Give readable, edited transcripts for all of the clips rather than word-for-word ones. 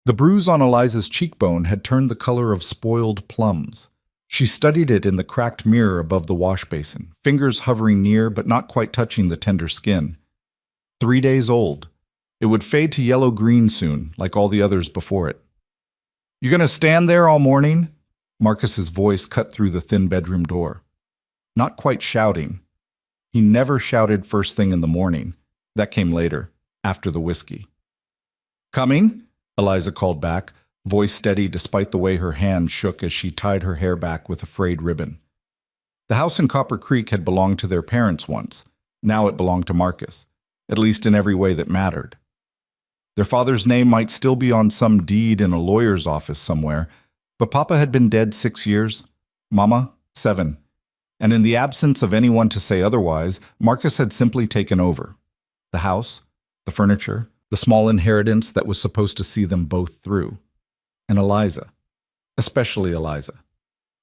The bruise on Eliza's cheekbone had turned the color of spoiled plums. She studied it in the cracked mirror above the wash basin, fingers hovering near but not quite touching the tender skin. 3 days old. It would fade to yellow-green soon, like all the others before it. "You gonna stand there all morning?" Marcus's voice cut through the thin bedroom door. Not quite shouting. He never shouted first thing in the morning. That came later, after the whiskey. "Coming?" Eliza called back, voice steady despite the way her hand shook as she tied her hair back with a frayed ribbon. The house in Copper Creek had belonged to their parents once. Now it belonged to Marcus, at least in every way that mattered. Their father's name might still be on some deed in a lawyer's office somewhere, but Papa had been dead 6 years, Mama 7, and in the absence of anyone to say otherwise, Marcus had simply taken over. The house, the furniture, the small inheritance that was supposed to see them both through. And Eliza, especially Eliza.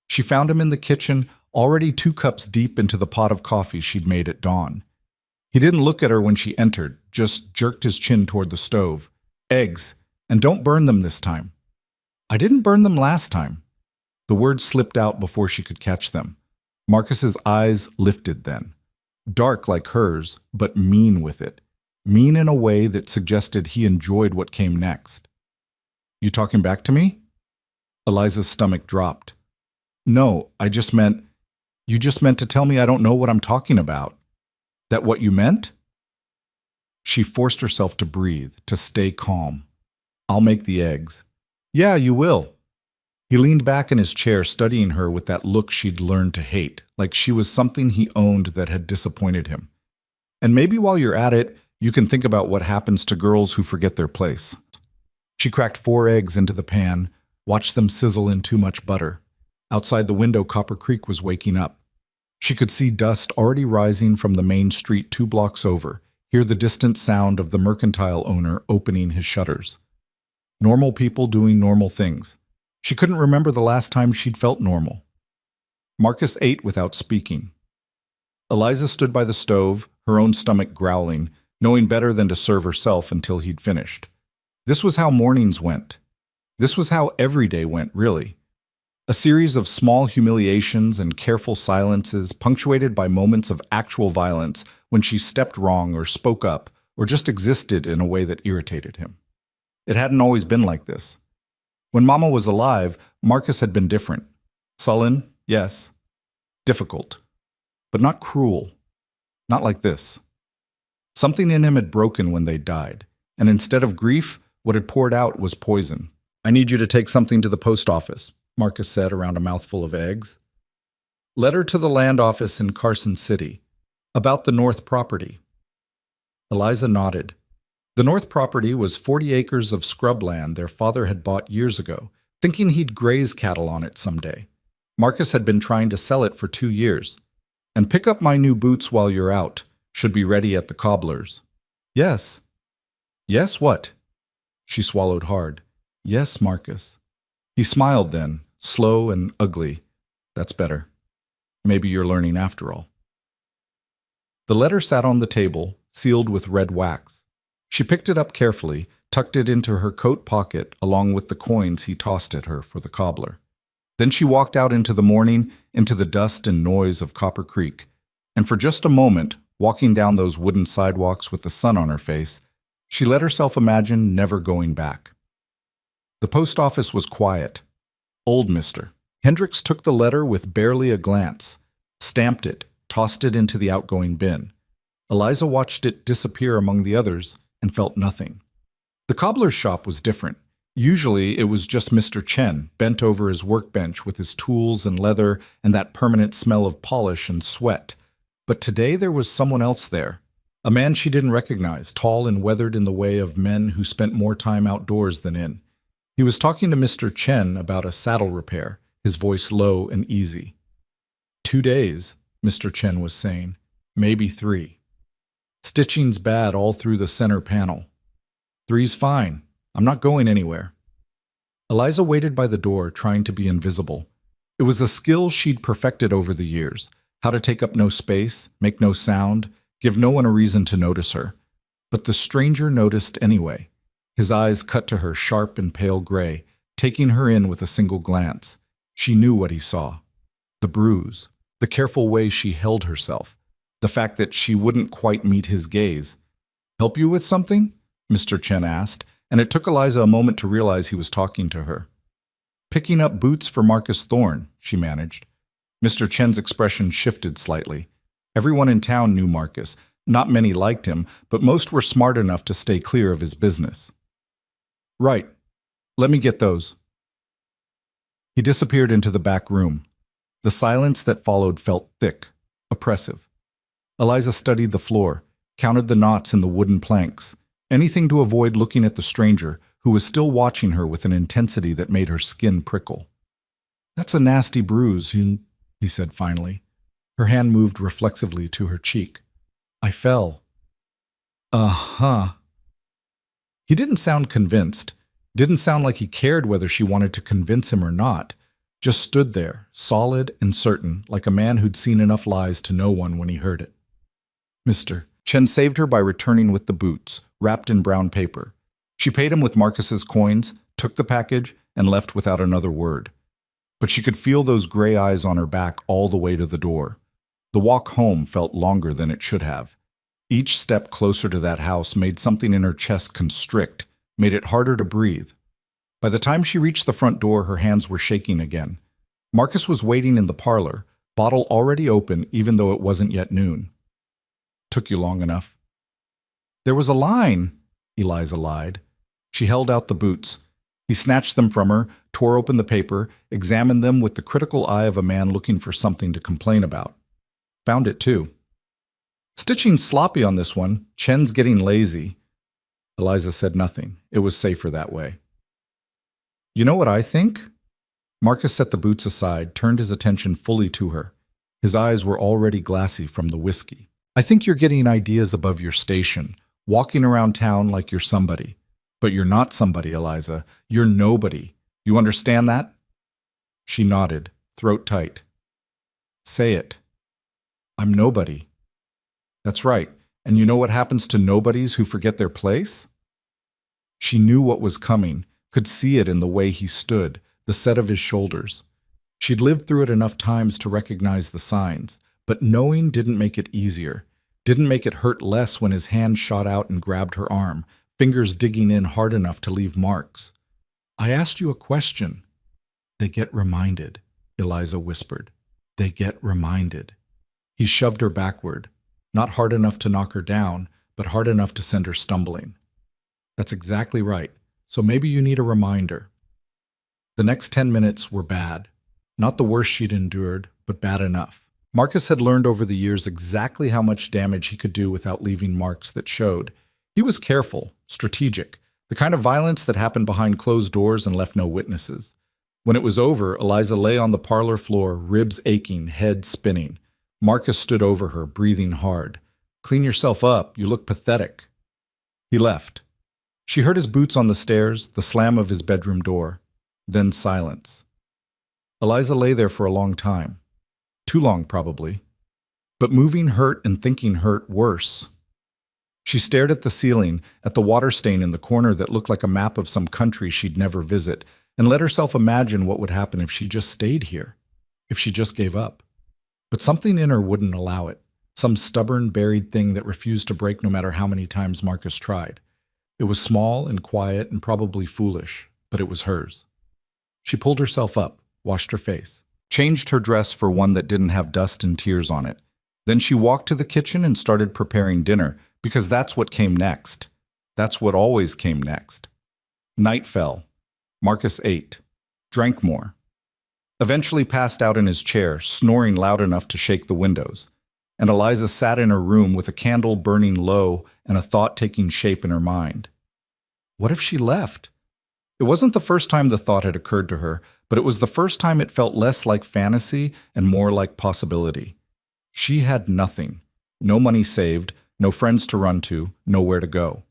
She found him in the kitchen, already 2 cups deep into the pot of coffee she'd made at dawn. He didn't look at her when she entered, just jerked his chin toward the stove. "Eggs, and don't burn them this time." "I didn't burn them last time." The words slipped out before she could catch them. Marcus's eyes lifted then. Dark like hers, but mean with it. Mean in a way that suggested he enjoyed what came next. "You talking back to me?" Eliza's stomach dropped. "No, you just meant to tell me I don't know what I'm talking about. That what you meant?" She forced herself to breathe, to stay calm. "I'll make the eggs." "Yeah, you will." He leaned back in his chair, studying her with that look she'd learned to hate, like she was something he owned that had disappointed him. "And maybe while you're at it, you can think about what happens to girls who forget their place." She cracked 4 eggs into the pan, watched them sizzle in too much butter. Outside the window, Copper Creek was waking up. She could see dust already rising from the main street 2 blocks over, hear the distant sound of the mercantile owner opening his shutters. Normal people doing normal things. She couldn't remember the last time she'd felt normal. Marcus ate without speaking. Eliza stood by the stove, her own stomach growling, knowing better than to serve herself until he'd finished. This was how mornings went. This was how every day went, really. A series of small humiliations and careful silences punctuated by moments of actual violence when she stepped wrong or spoke up or just existed in a way that irritated him. It hadn't always been like this. When Mama was alive, Marcus had been different. Sullen, yes. Difficult. But not cruel. Not like this. Something in him had broken when they died, and instead of grief, what had poured out was poison. "I need you to take something to the post office," Marcus said around a mouthful of eggs. "Letter to the land office in Carson City. About the North property." Eliza nodded. The North property was 40 acres of scrubland their father had bought years ago, thinking he'd graze cattle on it someday. Marcus had been trying to sell it for 2 years. "And pick up my new boots while you're out. Should be ready at the cobbler's." "Yes." "Yes, what?" She swallowed hard. "Yes, Marcus." He smiled then, slow and ugly. "That's better. Maybe you're learning after all." The letter sat on the table, sealed with red wax. She picked it up carefully, tucked it into her coat pocket along with the coins he tossed at her for the cobbler. Then she walked out into the morning, into the dust and noise of Copper Creek, and for just a moment, walking down those wooden sidewalks with the sun on her face, she let herself imagine never going back. The post office was quiet. Old Mister. Hendricks took the letter with barely a glance, stamped it, tossed it into the outgoing bin. Eliza watched it disappear among the others and felt nothing. The cobbler's shop was different. Usually it was just Mr. Chen, bent over his workbench with his tools and leather and that permanent smell of polish and sweat. But today there was someone else there. A man she didn't recognize, tall and weathered in the way of men who spent more time outdoors than in. He was talking to Mr. Chen about a saddle repair, his voice low and easy. 2 days, Mr. Chen was saying. Maybe 3. Stitching's bad all through the center panel. 3's fine. I'm not going anywhere. Eliza waited by the door, trying to be invisible. It was a skill she'd perfected over the years, how to take up no space, make no sound, give no one a reason to notice her. But the stranger noticed anyway. His eyes cut to her sharp and pale gray, taking her in with a single glance. She knew what he saw. The bruise, the careful way she held herself, the fact that she wouldn't quite meet his gaze. "Help you with something?" Mr. Chen asked, and it took Eliza a moment to realize he was talking to her. "Picking up boots for Marcus Thorne," she managed. Mr. Chen's expression shifted slightly. Everyone in town knew Marcus. Not many liked him, but most were smart enough to stay clear of his business. "Right. Let me get those." He disappeared into the back room. The silence that followed felt thick, oppressive. Eliza studied the floor, counted the knots in the wooden planks, anything to avoid looking at the stranger, who was still watching her with an intensity that made her skin prickle. "That's a nasty bruise," he said finally. Her hand moved reflexively to her cheek. "I fell." "Uh-huh." He didn't sound convinced. Didn't sound like he cared whether she wanted to convince him or not. Just stood there, solid and certain, like a man who'd seen enough lies to know one when he heard it. "Mr. Chen saved her by returning with the boots, wrapped in brown paper. She paid him with Marcus's coins, took the package, and left without another word. But she could feel those gray eyes on her back all the way to the door. The walk home felt longer than it should have. Each step closer to that house made something in her chest constrict, made it harder to breathe. By the time she reached the front door, her hands were shaking again. Marcus was waiting in the parlor, bottle already open even though it wasn't yet noon. "Took you long enough." "There was a line," Eliza lied. She held out the boots. He snatched them from her, tore open the paper, examined them with the critical eye of a man looking for something to complain about. Found it too. "Stitching's sloppy on this one. Chen's getting lazy." Eliza said nothing. It was safer that way. "You know what I think?" Marcus set the boots aside, turned his attention fully to her. His eyes were already glassy from the whiskey. "I think you're getting ideas above your station, walking around town like you're somebody. But you're not somebody, Eliza. You're nobody. You understand that?" She nodded, throat tight. "Say it." "I'm nobody." "That's right. And you know what happens to nobodies who forget their place?" She knew what was coming, could see it in the way he stood, the set of his shoulders. She'd lived through it enough times to recognize the signs, but knowing didn't make it easier, didn't make it hurt less when his hand shot out and grabbed her arm, fingers digging in hard enough to leave marks. "I asked you a question." "They get reminded," Eliza whispered. "They get reminded." He shoved her backward, not hard enough to knock her down, but hard enough to send her stumbling. "That's exactly right. So maybe you need a reminder." The next 10 minutes were bad. Not the worst she'd endured, but bad enough. Marcus had learned over the years exactly how much damage he could do without leaving marks that showed. He was careful, strategic, the kind of violence that happened behind closed doors and left no witnesses. When it was over, Eliza lay on the parlor floor, ribs aching, head spinning. Marcus stood over her, breathing hard. "Clean yourself up. You look pathetic." He left. She heard his boots on the stairs, the slam of his bedroom door. Then silence. Eliza lay there for a long time. Too long, probably. But moving hurt and thinking hurt worse. She stared at the ceiling, at the water stain in the corner that looked like a map of some country she'd never visit, and let herself imagine what would happen if she just stayed here, if she just gave up. But something in her wouldn't allow it, some stubborn, buried thing that refused to break no matter how many times Marcus tried. It was small and quiet and probably foolish, but it was hers. She pulled herself up, washed her face, changed her dress for one that didn't have dust and tears on it. Then she walked to the kitchen and started preparing dinner, because that's what came next. That's what always came next. Night fell. Marcus ate, drank more. Eventually passed out in his chair, snoring loud enough to shake the windows. And Eliza sat in her room with a candle burning low and a thought taking shape in her mind. What if she left? It wasn't the first time the thought had occurred to her, but it was the first time it felt less like fantasy and more like possibility. She had nothing. No money saved, no friends to run to, nowhere to go.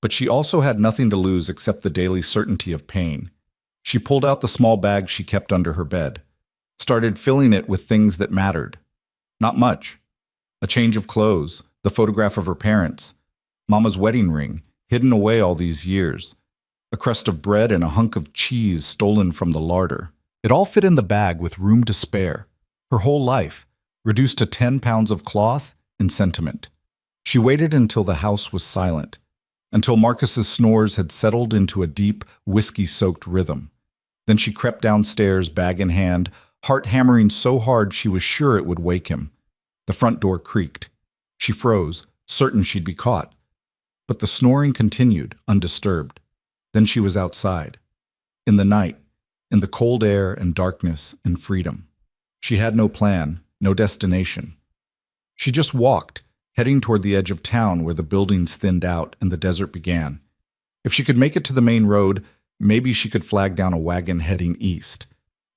But she also had nothing to lose except the daily certainty of pain. She pulled out the small bag she kept under her bed, started filling it with things that mattered. Not much. A change of clothes, the photograph of her parents, Mama's wedding ring, hidden away all these years, a crust of bread and a hunk of cheese stolen from the larder. It all fit in the bag with room to spare. Her whole life, reduced to 10 pounds of cloth and sentiment. She waited until the house was silent, until Marcus's snores had settled into a deep, whiskey-soaked rhythm. Then she crept downstairs, bag in hand, heart hammering so hard she was sure it would wake him. The front door creaked. She froze, certain she'd be caught. But the snoring continued, undisturbed. Then she was outside. In the night, in the cold air and darkness and freedom. She had no plan, no destination. She just walked, heading toward the edge of town where the buildings thinned out and the desert began. If she could make it to the main road, maybe she could flag down a wagon heading east.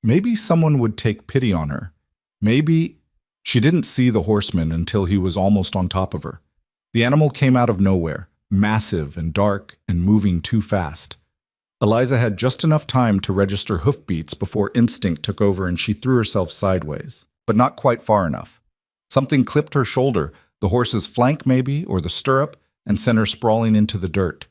Maybe someone would take pity on her. Maybe... She didn't see the horseman until he was almost on top of her. The animal came out of nowhere, massive and dark and moving too fast. Eliza had just enough time to register hoofbeats before instinct took over and she threw herself sideways, but not quite far enough. Something clipped her shoulder, the horse's flank maybe, or the stirrup, and sent her sprawling into the dirt.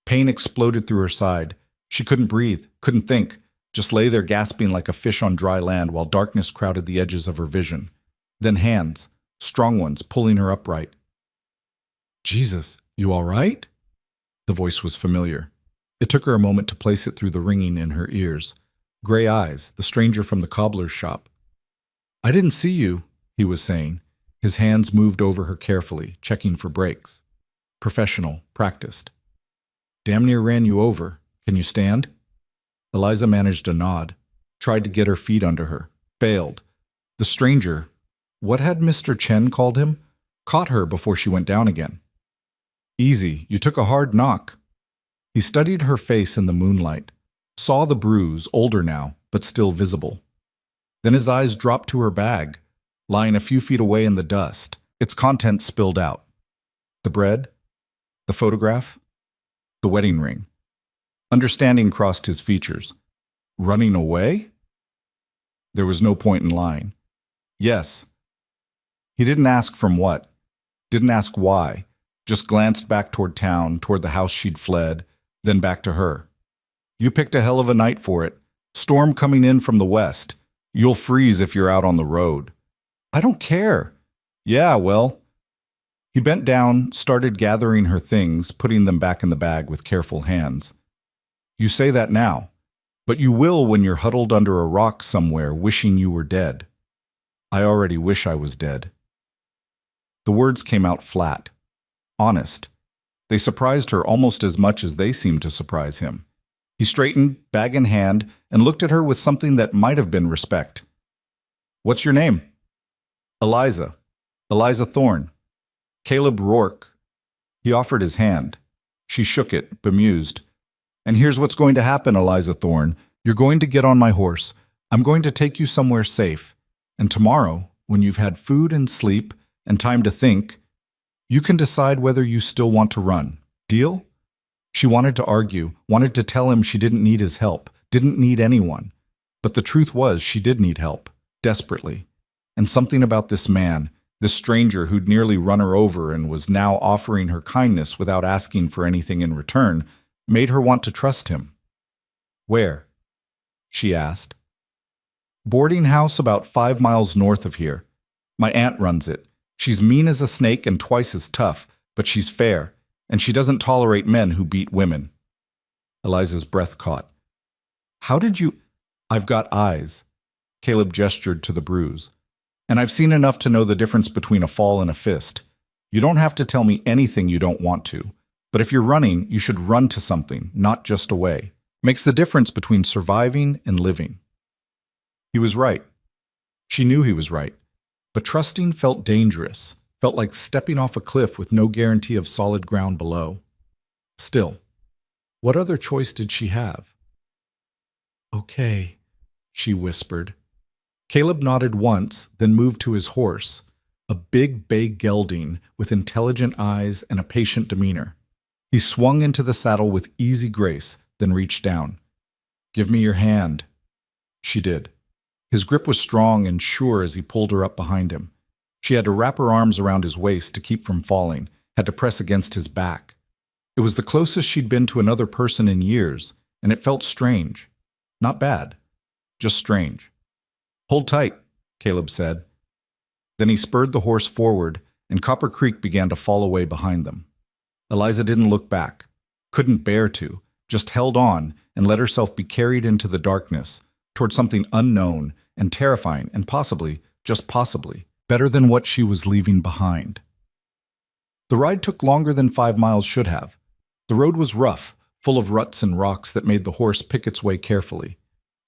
Pain exploded through her side. She couldn't breathe, couldn't think, just lay there gasping like a fish on dry land while darkness crowded the edges of her vision. Then hands, strong ones, pulling her upright. "Jesus, you all right?" The voice was familiar. It took her a moment to place it through the ringing in her ears. Gray eyes, the stranger from the cobbler's shop. "I didn't see you," he was saying. His hands moved over her carefully, checking for breaks. Professional, practiced. "Damn near ran you over. Can you stand?" Eliza managed a nod, tried to get her feet under her, failed. The stranger, what had Mr. Chen called him, caught her before she went down again. "Easy, you took a hard knock." He studied her face in the moonlight, saw the bruise, older now, but still visible. Then his eyes dropped to her bag, lying a few feet away in the dust, its contents spilled out. The bread, the photograph, the wedding ring. Understanding crossed his features. Running away? There was no point in lying. Yes. He didn't ask from what, didn't ask why, just glanced back toward town, toward the house she'd fled, then back to her. "You picked a hell of a night for it. Storm coming in from the west. You'll freeze if you're out on the road." "I don't care." "Yeah, well." He bent down, started gathering her things, putting them back in the bag with careful hands. "You say that now, but you will when you're huddled under a rock somewhere wishing you were dead." "I already wish I was dead." The words came out flat, honest. They surprised her almost as much as they seemed to surprise him. He straightened, bag in hand, and looked at her with something that might have been respect. "What's your name?" "Eliza. Eliza Thorne." "Caleb Rourke." He offered his hand. She shook it, bemused. "And here's what's going to happen, Eliza Thorne. You're going to get on my horse. I'm going to take you somewhere safe. And tomorrow, when you've had food and sleep and time to think, you can decide whether you still want to run. Deal?" She wanted to argue, wanted to tell him she didn't need his help, didn't need anyone. But the truth was she did need help, desperately. And something about this man, this stranger who'd nearly run her over and was now offering her kindness without asking for anything in return, made her want to trust him. "Where?" she asked. "Boarding house about 5 miles north of here. My aunt runs it. She's mean as a snake and twice as tough, but she's fair, and she doesn't tolerate men who beat women." Eliza's breath caught. "How did you—" "I've got eyes." Caleb gestured to the bruise. "And I've seen enough to know the difference between a fall and a fist. You don't have to tell me anything you don't want to. But if you're running, you should run to something, not just away. Makes the difference between surviving and living." He was right. She knew he was right. But trusting felt dangerous, felt like stepping off a cliff with no guarantee of solid ground below. Still, what other choice did she have? "Okay," she whispered. Caleb nodded once, then moved to his horse, a big bay gelding with intelligent eyes and a patient demeanor. He swung into the saddle with easy grace, then reached down. "Give me your hand." She did. His grip was strong and sure as he pulled her up behind him. She had to wrap her arms around his waist to keep from falling, had to press against his back. It was the closest she'd been to another person in years, and it felt strange. Not bad, just strange. "Hold tight," Caleb said. Then he spurred the horse forward, and Copper Creek began to fall away behind them. Eliza didn't look back, couldn't bear to, just held on and let herself be carried into the darkness, toward something unknown and terrifying and possibly, just possibly, better than what she was leaving behind. The ride took longer than 5 miles should have. The road was rough, full of ruts and rocks that made the horse pick its way carefully.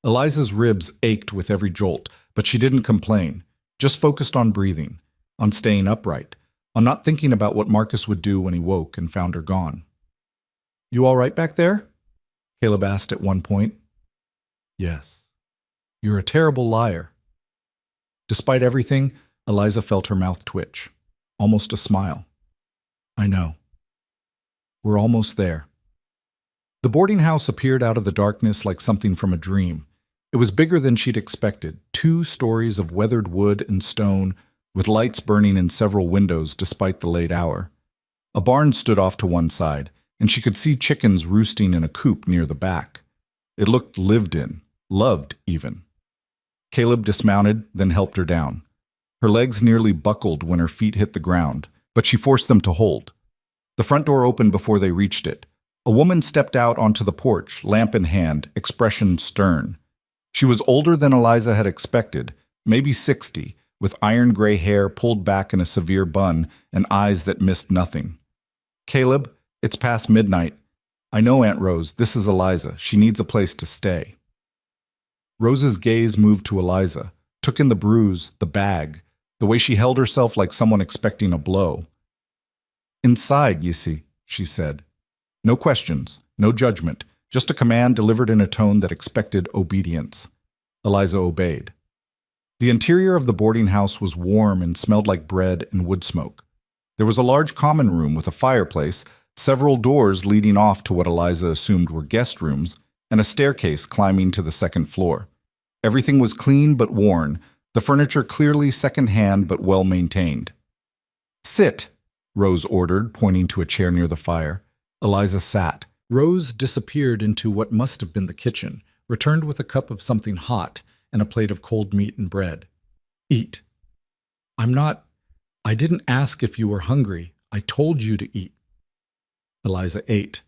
Eliza's ribs ached with every jolt, but she didn't complain, just focused on breathing, on staying upright, on not thinking about what Marcus would do when he woke and found her gone. "You all right back there?" Caleb asked at one point. "Yes. You're a terrible liar." Despite everything, Eliza felt her mouth twitch, almost a smile. "I know. We're almost there." The boarding house appeared out of the darkness like something from a dream. It was bigger than she'd expected, 2 stories of weathered wood and stone, with lights burning in several windows despite the late hour. A barn stood off to one side, and she could see chickens roosting in a coop near the back. It looked lived in, loved even. Caleb dismounted, then helped her down. Her legs nearly buckled when her feet hit the ground, but she forced them to hold. The front door opened before they reached it. A woman stepped out onto the porch, lamp in hand, expression stern. She was older than Eliza had expected, maybe 60, with iron-gray hair pulled back in a severe bun and eyes that missed nothing. "Caleb, it's past midnight. I know, Aunt Rose, this is Eliza. She needs a place to stay." Rose's gaze moved to Eliza, took in the bruise, the bag, the way she held herself like someone expecting a blow. "Inside, you see," she said. No questions, no judgment, just a command delivered in a tone that expected obedience. Eliza obeyed. The interior of the boarding house was warm and smelled like bread and wood smoke. There was a large common room with a fireplace, several doors leading off to what Eliza assumed were guest rooms, and a staircase climbing to the second floor. Everything was clean but worn, the furniture clearly second-hand but well-maintained. "Sit," Rose ordered, pointing to a chair near the fire. Eliza sat. Rose disappeared into what must have been the kitchen, returned with a cup of something hot and a plate of cold meat and bread. "Eat." I didn't ask if you were hungry. I told you to eat." Eliza ate.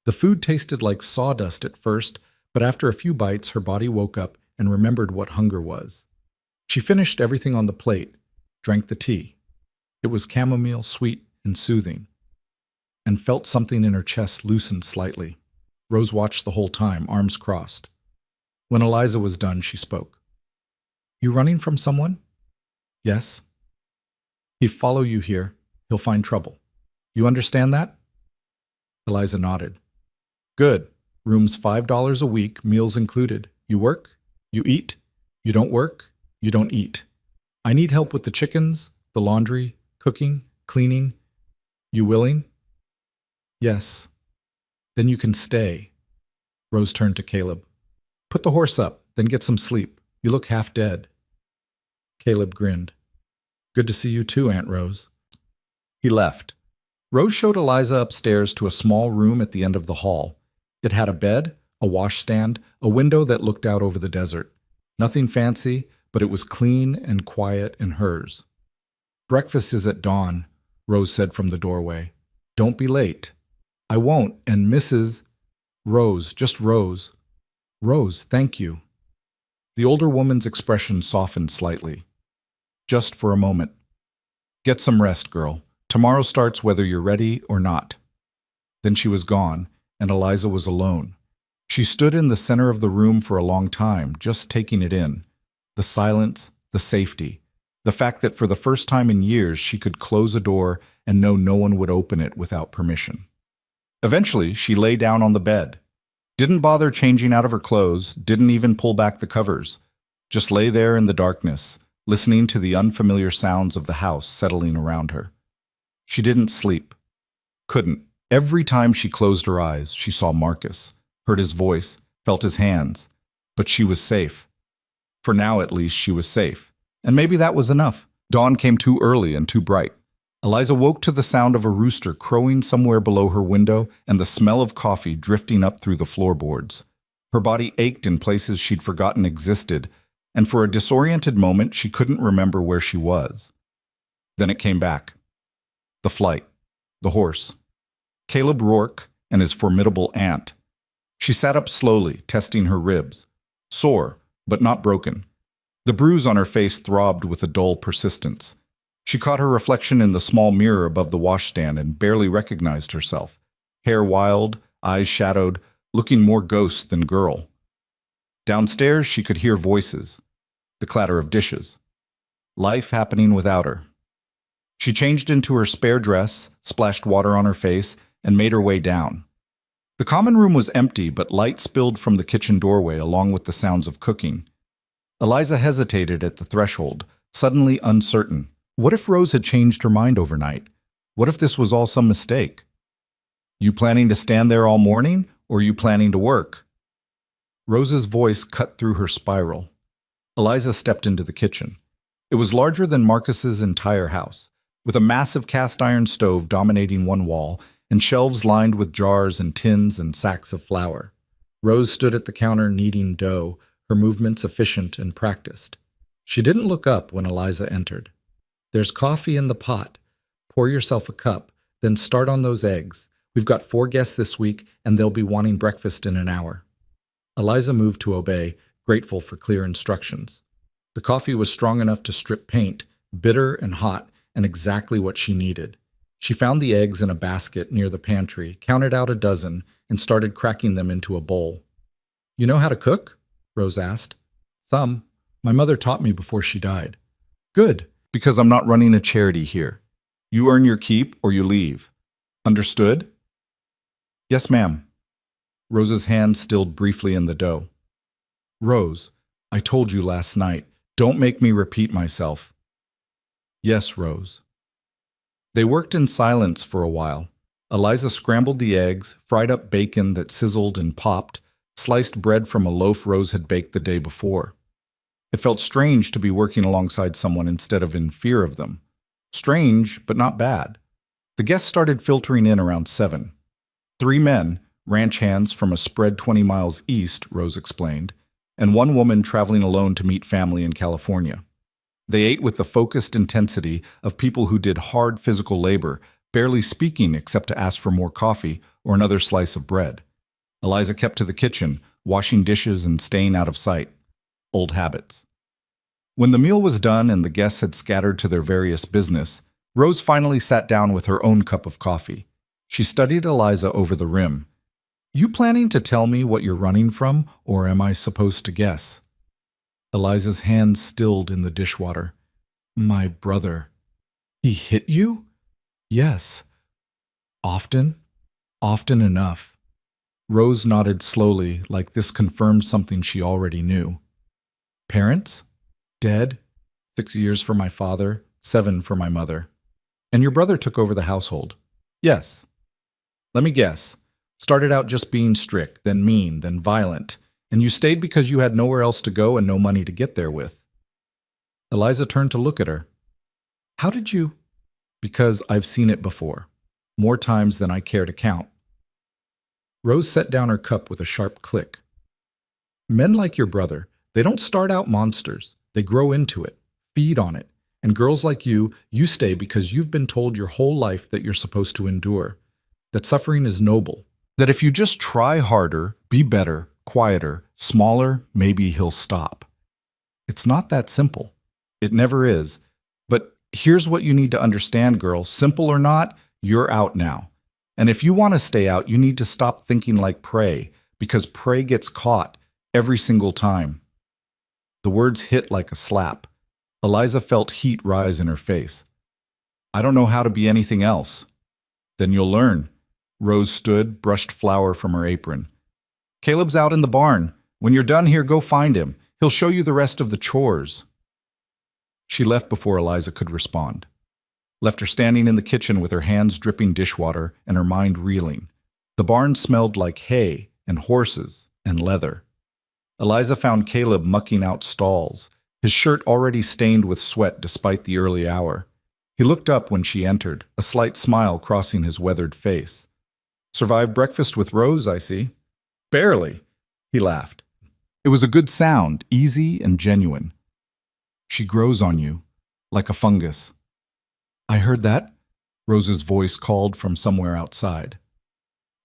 The food tasted like sawdust at first, but after a few bites, her body woke up and remembered what hunger was. She finished everything on the plate, drank the tea. It was chamomile, sweet and soothing, and felt something in her chest loosen slightly. Rose watched the whole time, arms crossed. When Eliza was done, she spoke. "You running from someone?" "Yes." "He'll follow you here. He'll find trouble. You understand that?" Eliza nodded. "Good. Room's $5 a week, meals included. You work? You eat? You don't work? You don't eat. I need help with the chickens, the laundry, cooking, cleaning. You willing?" "Yes." "Then you can stay." Rose turned to Caleb. "Put the horse up, then get some sleep. You look half dead." Caleb grinned. "Good to see you too, Aunt Rose." He left. Rose showed Eliza upstairs to a small room at the end of the hall. It had a bed, a washstand, a window that looked out over the desert. Nothing fancy, but it was clean and quiet and hers. "Breakfast is at dawn," Rose said from the doorway. "Don't be late." "I won't, and Mrs. Rose, just Rose." "Rose, thank you." The older woman's expression softened slightly. "Just for a moment. Get some rest, girl. Tomorrow starts whether you're ready or not." Then she was gone, and Eliza was alone. She stood in the center of the room for a long time, just taking it in. The silence, the safety, the fact that for the first time in years she could close a door and know no one would open it without permission. Eventually, she lay down on the bed. Didn't bother changing out of her clothes, didn't even pull back the covers. Just lay there in the darkness, listening to the unfamiliar sounds of the house settling around her. She didn't sleep. Couldn't. Every time she closed her eyes, she saw Marcus, heard his voice, felt his hands. But she was safe. For now, at least, she was safe. And maybe that was enough. Dawn came too early and too bright. Eliza woke to the sound of a rooster crowing somewhere below her window and the smell of coffee drifting up through the floorboards. Her body ached in places she'd forgotten existed, and for a disoriented moment she couldn't remember where she was. Then it came back. The flight. The horse. Caleb Rourke and his formidable aunt. She sat up slowly, testing her ribs. Sore, but not broken. The bruise on her face throbbed with a dull persistence. She caught her reflection in the small mirror above the washstand and barely recognized herself. Hair wild, eyes shadowed, looking more ghost than girl. Downstairs she could hear voices. The clatter of dishes. Life happening without her. She changed into her spare dress, splashed water on her face, and made her way down. The common room was empty, but light spilled from the kitchen doorway along with the sounds of cooking. Eliza hesitated at the threshold, suddenly uncertain. What if Rose had changed her mind overnight? What if this was all some mistake? You planning to stand there all morning, or you planning to work? Rose's voice cut through her spiral. Eliza stepped into the kitchen. It was larger than Marcus's entire house, with a massive cast-iron stove dominating one wall and shelves lined with jars and tins and sacks of flour. Rose stood at the counter kneading dough, her movements efficient and practiced. She didn't look up when Eliza entered. There's coffee in the pot. Pour yourself a cup, then start on those eggs. We've got 4 guests this week, and they'll be wanting breakfast in an hour. Eliza moved to obey, grateful for clear instructions. The coffee was strong enough to strip paint, bitter and hot, and exactly what she needed. She found the eggs in a basket near the pantry, counted out a dozen, and started cracking them into a bowl. You know how to cook? Rose asked. Some. My mother taught me before she died. Good, because I'm not running a charity here. You earn your keep or you leave. Understood? Yes, ma'am. Rose's hand stilled briefly in the dough. Rose, I told you last night, don't make me repeat myself. Yes, Rose. They worked in silence for a while. Eliza scrambled the eggs, fried up bacon that sizzled and popped, sliced bread from a loaf Rose had baked the day before. It felt strange to be working alongside someone instead of in fear of them. Strange, but not bad. The guests started filtering in around 7. 3 men, ranch hands from a spread 20 miles east, Rose explained, and 1 woman traveling alone to meet family in California. They ate with the focused intensity of people who did hard physical labor, barely speaking except to ask for more coffee or another slice of bread. Eliza kept to the kitchen, washing dishes and staying out of sight. Old habits. When the meal was done and the guests had scattered to their various business, Rose finally sat down with her own cup of coffee. She studied Eliza over the rim. You planning to tell me what you're running from, or am I supposed to guess? Eliza's hands stilled in the dishwater. My brother. He hit you? Yes. Often? Often enough. Rose nodded slowly, like this confirmed something she already knew. Parents? Dead. 6 years for my father, 7 for my mother. And your brother took over the household? Yes. Let me guess. Started out just being strict, then mean, then violent. And you stayed because you had nowhere else to go and no money to get there with. Eliza turned to look at her. How did you? Because I've seen it before. More times than I care to count. Rose set down her cup with a sharp click. Men like your brother, they don't start out monsters. They grow into it, feed on it. And girls like you stay because you've been told your whole life that you're supposed to endure. That suffering is noble. That if you just try harder, be better, quieter, smaller, maybe he'll stop. It's not that simple. It never is. But here's what you need to understand, girl. Simple or not, you're out now. And if you want to stay out, you need to stop thinking like prey, because prey gets caught every single time. The words hit like a slap. Eliza felt heat rise in her face. I don't know how to be anything else. Then you'll learn. Rose stood, brushed flour from her apron. Caleb's out in the barn. When you're done here, go find him. He'll show you the rest of the chores. She left before Eliza could respond. Left her standing in the kitchen with her hands dripping dishwater and her mind reeling. The barn smelled like hay and horses and leather. Eliza found Caleb mucking out stalls, his shirt already stained with sweat despite the early hour. He looked up when she entered, a slight smile crossing his weathered face. "Survived breakfast with Rose, I see." "Barely," he laughed. It was a good sound, easy and genuine. "She grows on you, like a fungus." "I heard that," Rose's voice called from somewhere outside.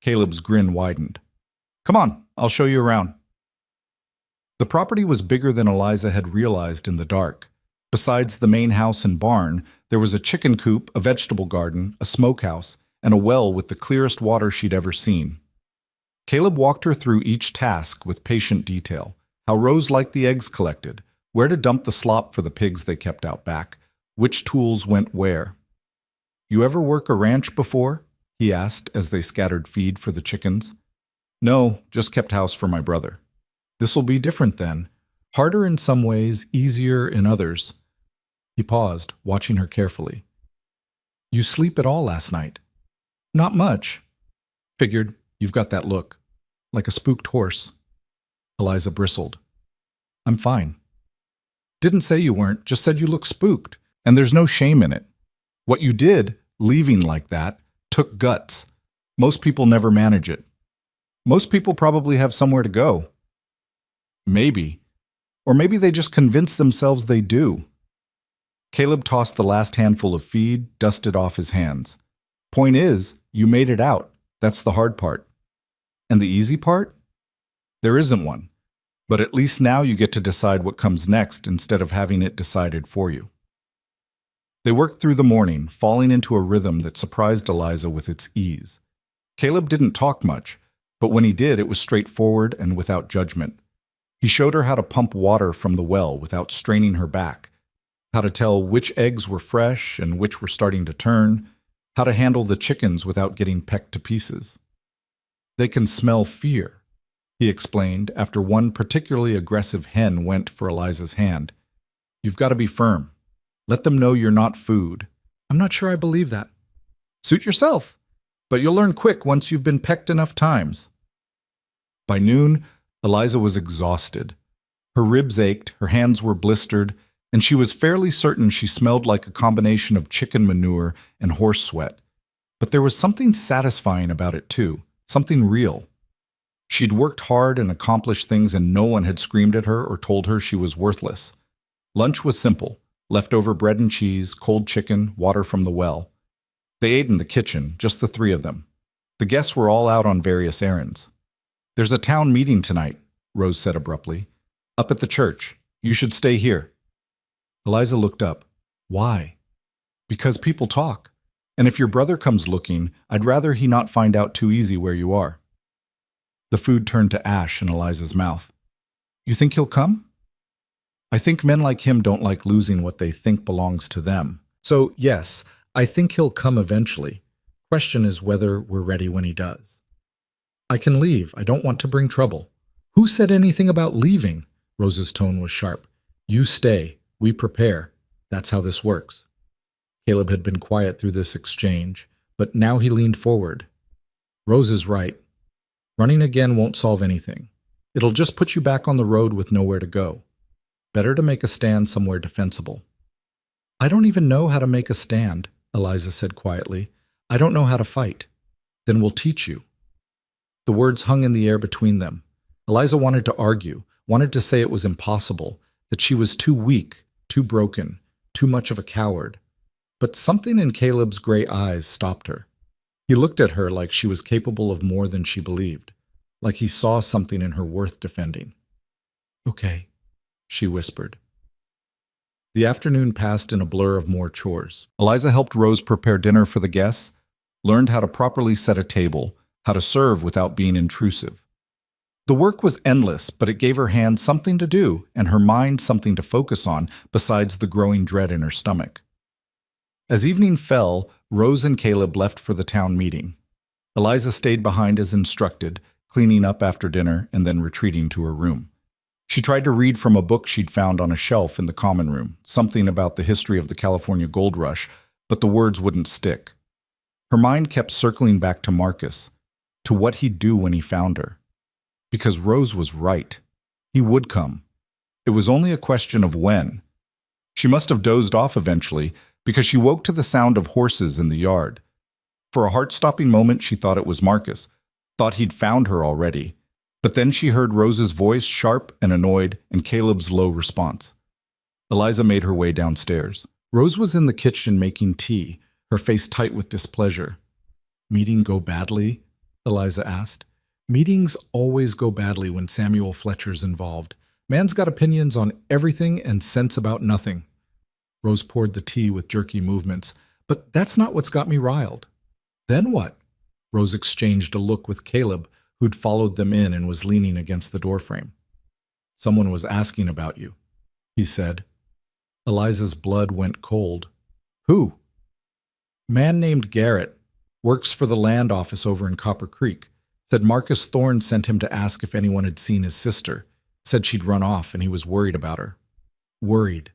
Caleb's grin widened. "Come on, I'll show you around." The property was bigger than Eliza had realized in the dark. Besides the main house and barn, there was a chicken coop, a vegetable garden, a smokehouse, and a well with the clearest water she'd ever seen. Caleb walked her through each task with patient detail, how Rose liked the eggs collected, where to dump the slop for the pigs they kept out back, which tools went where. "You ever work a ranch before?" he asked as they scattered feed for the chickens. "No, just kept house for my brother." "This'll be different then. Harder in some ways, easier in others." He paused, watching her carefully. "You sleep at all last night?" "Not much." "Figured. You've got that look. Like a spooked horse." Eliza bristled. "I'm fine." "Didn't say you weren't, just said you look spooked. And there's no shame in it. What you did, leaving like that, took guts. Most people never manage it. Most people probably have somewhere to go." "Maybe. Or maybe they just convince themselves they do." Caleb tossed the last handful of feed, dusted off his hands. "Point is, you made it out. That's the hard part. And the easy part? There isn't one. But at least now you get to decide what comes next instead of having it decided for you." They worked through the morning, falling into a rhythm that surprised Eliza with its ease. Caleb didn't talk much, but when he did, it was straightforward and without judgment. He showed her how to pump water from the well without straining her back, how to tell which eggs were fresh and which were starting to turn, how to handle the chickens without getting pecked to pieces. "They can smell fear," he explained after one particularly aggressive hen went for Eliza's hand. "You've got to be firm. Let them know you're not food." "I'm not sure I believe that." "Suit yourself. But you'll learn quick once you've been pecked enough times." By noon, Eliza was exhausted. Her ribs ached, her hands were blistered, and she was fairly certain she smelled like a combination of chicken manure and horse sweat. But there was something satisfying about it too, something real. She'd worked hard and accomplished things, and no one had screamed at her or told her she was worthless. Lunch was simple: leftover bread and cheese, cold chicken, water from the well. They ate in the kitchen, just the three of them. The guests were all out on various errands. "There's a town meeting tonight," Rose said abruptly. "Up at the church. You should stay here." Eliza looked up. "Why?" "Because people talk. And if your brother comes looking, I'd rather he not find out too easy where you are." The food turned to ash in Eliza's mouth. "You think he'll come?" "I think men like him don't like losing what they think belongs to them. So, yes, I think he'll come eventually. Question is whether we're ready when he does." "I can leave. I don't want to bring trouble." "Who said anything about leaving?" Rose's tone was sharp. "You stay. We prepare. That's how this works." Caleb had been quiet through this exchange, but now he leaned forward. "Rose is right. Running again won't solve anything. It'll just put you back on the road with nowhere to go. Better to make a stand somewhere defensible." "I don't even know how to make a stand," Eliza said quietly. "I don't know how to fight." "Then we'll teach you." The words hung in the air between them. Eliza wanted to argue, wanted to say it was impossible, that she was too weak, too broken, too much of a coward. But something in Caleb's gray eyes stopped her. He looked at her like she was capable of more than she believed, like he saw something in her worth defending. "Okay," she whispered. The afternoon passed in a blur of more chores. Eliza helped Rose prepare dinner for the guests, learned how to properly set a table, how to serve without being intrusive. The work was endless, but it gave her hands something to do and her mind something to focus on besides the growing dread in her stomach. As evening fell, Rose and Caleb left for the town meeting. Eliza stayed behind as instructed, cleaning up after dinner and then retreating to her room. She tried to read from a book she'd found on a shelf in the common room, something about the history of the California gold rush, but the words wouldn't stick. Her mind kept circling back to Marcus, to what he'd do when he found her. Because Rose was right. He would come. It was only a question of when. She must have dozed off eventually, because she woke to the sound of horses in the yard. For a heart-stopping moment, she thought it was Marcus, thought he'd found her already. But then she heard Rose's voice, sharp and annoyed, and Caleb's low response. Eliza made her way downstairs. Rose was in the kitchen making tea, her face tight with displeasure. "Meeting go badly?" Eliza asked. "Meetings always go badly when Samuel Fletcher's involved. Man's got opinions on everything and sense about nothing." Rose poured the tea with jerky movements. "But that's not what's got me riled." "Then what?" Rose exchanged a look with Caleb, who'd followed them in and was leaning against the doorframe. "Someone was asking about you," he said. Eliza's blood went cold. "Who?" "Man named Garrett. Works for the land office over in Copper Creek. Said Marcus Thorne sent him to ask if anyone had seen his sister. Said she'd run off and he was worried about her." "Worried."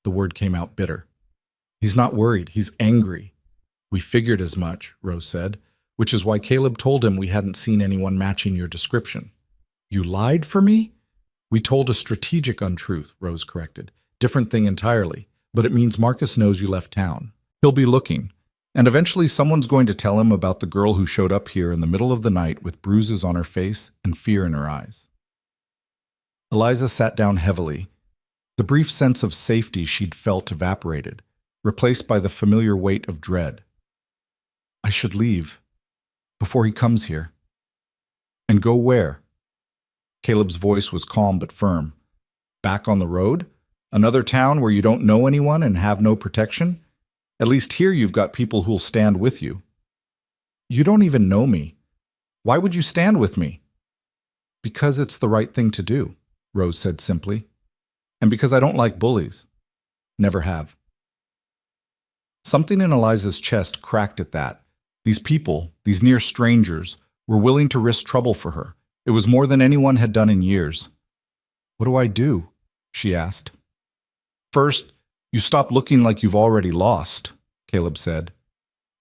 The word came out bitter. "He's not worried. He's angry." "We figured as much," Rose said, "which is why Caleb told him we hadn't seen anyone matching your description." "You lied for me?" "We told a strategic untruth," Rose corrected. "Different thing entirely, but it means Marcus knows you left town. He'll be looking. And eventually someone's going to tell him about the girl who showed up here in the middle of the night with bruises on her face and fear in her eyes." Eliza sat down heavily. The brief sense of safety she'd felt evaporated, replaced by the familiar weight of dread. "I should leave. Before he comes here." "And go where?" Caleb's voice was calm but firm. "Back on the road? Another town where you don't know anyone and have no protection? At least here you've got people who'll stand with you." "You don't even know me. Why would you stand with me?" "Because it's the right thing to do," Rose said simply. "And because I don't like bullies. Never have." Something in Eliza's chest cracked at that. These people, these near strangers, were willing to risk trouble for her. It was more than anyone had done in years. "What do I do?" she asked. "First, you stop looking like you've already lost," Caleb said.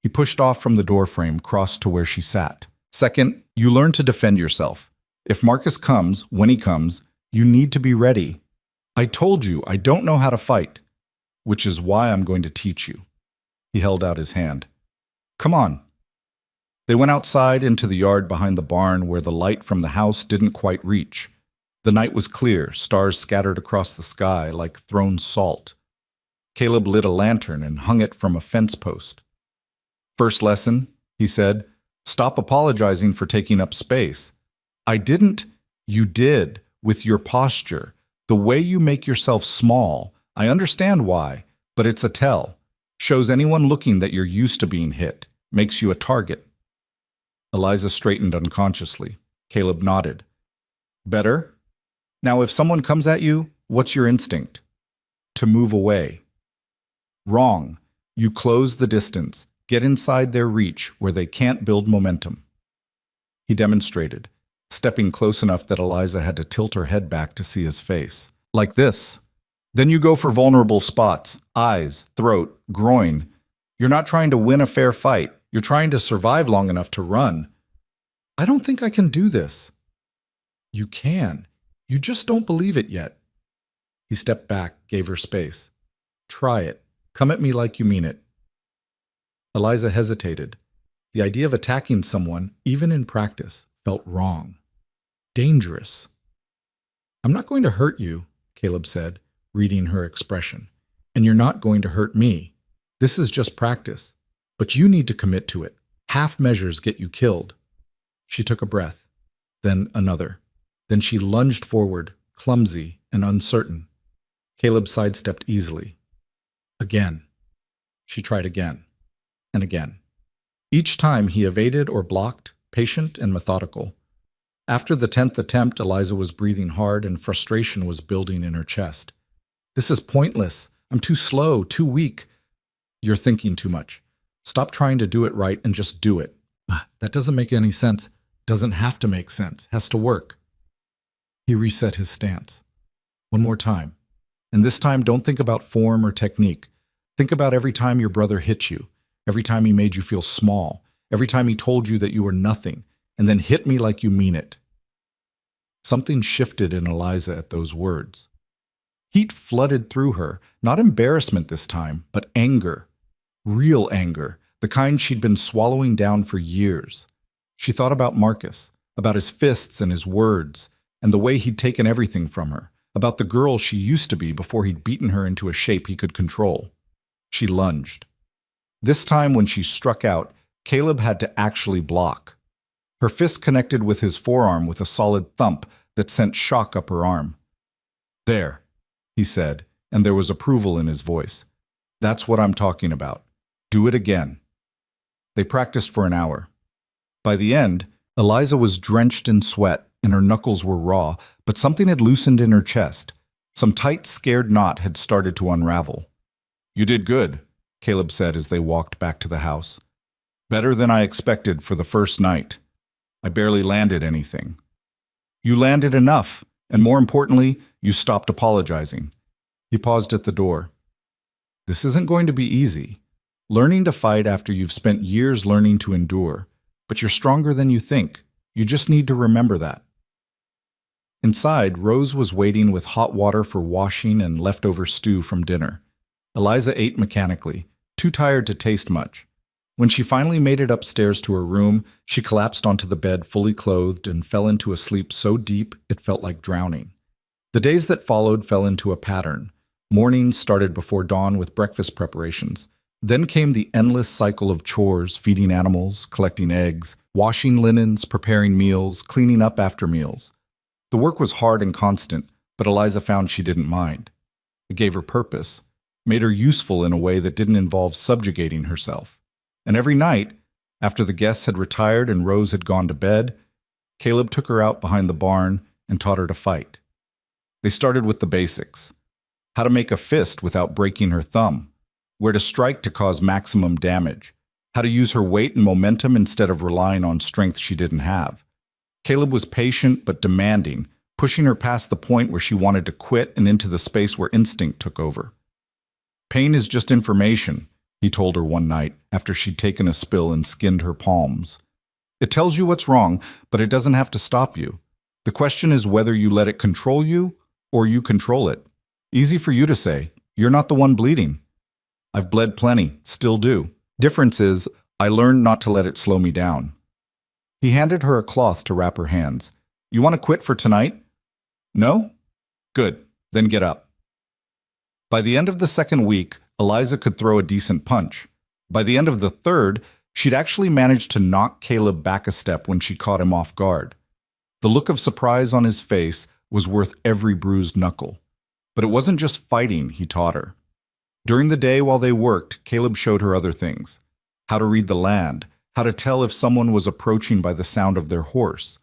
He pushed off from the doorframe, crossed to where she sat. "Second, you learn to defend yourself. If Marcus comes, when he comes, you need to be ready. I told you I don't know how to fight, which is why I'm going to teach you." He held out his hand. "Come on." They went outside into the yard behind the barn where the light from the house didn't quite reach. The night was clear, stars scattered across the sky like thrown salt. Caleb lit a lantern and hung it from a fence post. "First lesson," he said, "stop apologizing for taking up space. I didn't. You did, with your posture. The way you make yourself small. I understand why, but it's a tell. Shows anyone looking that you're used to being hit. Makes you a target." Eliza straightened unconsciously. Caleb nodded. "Better? Now if someone comes at you, what's your instinct?" "To move away." "Wrong. You close the distance. Get inside their reach where they can't build momentum." He demonstrated, stepping close enough that Eliza had to tilt her head back to see his face. "Like this. Then you go for vulnerable spots, eyes, throat, groin. You're not trying to win a fair fight. You're trying to survive long enough to run." "I don't think I can do this." "You can. You just don't believe it yet." He stepped back, gave her space. "Try it. Come at me like you mean it." Eliza hesitated. The idea of attacking someone, even in practice, felt wrong. Dangerous. "I'm not going to hurt you," Caleb said, reading her expression. "And you're not going to hurt me. This is just practice. But you need to commit to it. Half measures get you killed." She took a breath, then another. Then she lunged forward, clumsy and uncertain. Caleb sidestepped easily. Again. She tried again, and again. Each time he evaded or blocked, patient and methodical. After the 10th attempt, Eliza was breathing hard and frustration was building in her chest. "This is pointless. I'm too slow, too weak." "You're thinking too much. Stop trying to do it right and just do it." "That doesn't make any sense." "Doesn't have to make sense. Has to work." He reset his stance. "One more time. And this time, don't think about form or technique. Think about every time your brother hit you, every time he made you feel small, every time he told you that you were nothing, and then hit me like you mean it." Something shifted in Eliza at those words. Heat flooded through her, not embarrassment this time, but anger. Real anger, the kind she'd been swallowing down for years. She thought about Marcus, about his fists and his words, and the way he'd taken everything from her, about the girl she used to be before he'd beaten her into a shape he could control. She lunged. This time when she struck out, Caleb had to actually block. Her fist connected with his forearm with a solid thump that sent shock up her arm. "There," he said, and there was approval in his voice. "That's what I'm talking about. Do it again." They practiced for an hour. By the end, Eliza was drenched in sweat and her knuckles were raw, but something had loosened in her chest. Some tight, scared knot had started to unravel. "You did good," Caleb said as they walked back to the house. "Better than I expected for the first night. I barely landed anything." "You landed enough, and more importantly, you stopped apologizing." He paused at the door. "This isn't going to be easy. Learning to fight after you've spent years learning to endure. But you're stronger than you think. You just need to remember that." Inside, Rose was waiting with hot water for washing and leftover stew from dinner. Eliza ate mechanically, too tired to taste much. When she finally made it upstairs to her room, she collapsed onto the bed fully clothed and fell into a sleep so deep it felt like drowning. The days that followed fell into a pattern. Mornings started before dawn with breakfast preparations. Then came the endless cycle of chores, feeding animals, collecting eggs, washing linens, preparing meals, cleaning up after meals. The work was hard and constant, but Eliza found she didn't mind. It gave her purpose, made her useful in a way that didn't involve subjugating herself. And every night, after the guests had retired and Rose had gone to bed, Caleb took her out behind the barn and taught her to fight. They started with the basics: how to make a fist without breaking her thumb, where to strike to cause maximum damage, how to use her weight and momentum instead of relying on strength she didn't have. Caleb was patient but demanding, pushing her past the point where she wanted to quit and into the space where instinct took over. "Pain is just information," he told her one night after she'd taken a spill and skinned her palms. "It tells you what's wrong, but it doesn't have to stop you. The question is whether you let it control you or you control it. Easy for you to say. You're not the one bleeding. I've bled plenty, still do. Difference is, I learned not to let it slow me down." He handed her a cloth to wrap her hands. "You want to quit for tonight?" "No?" "Good. Then get up." By the end of the second week, Eliza could throw a decent punch. By the end of the third, she'd actually managed to knock Caleb back a step when she caught him off guard. The look of surprise on his face was worth every bruised knuckle. But it wasn't just fighting he taught her. During the day while they worked, Caleb showed her other things: how to read the land, how to tell if someone was approaching by the sound of their horse,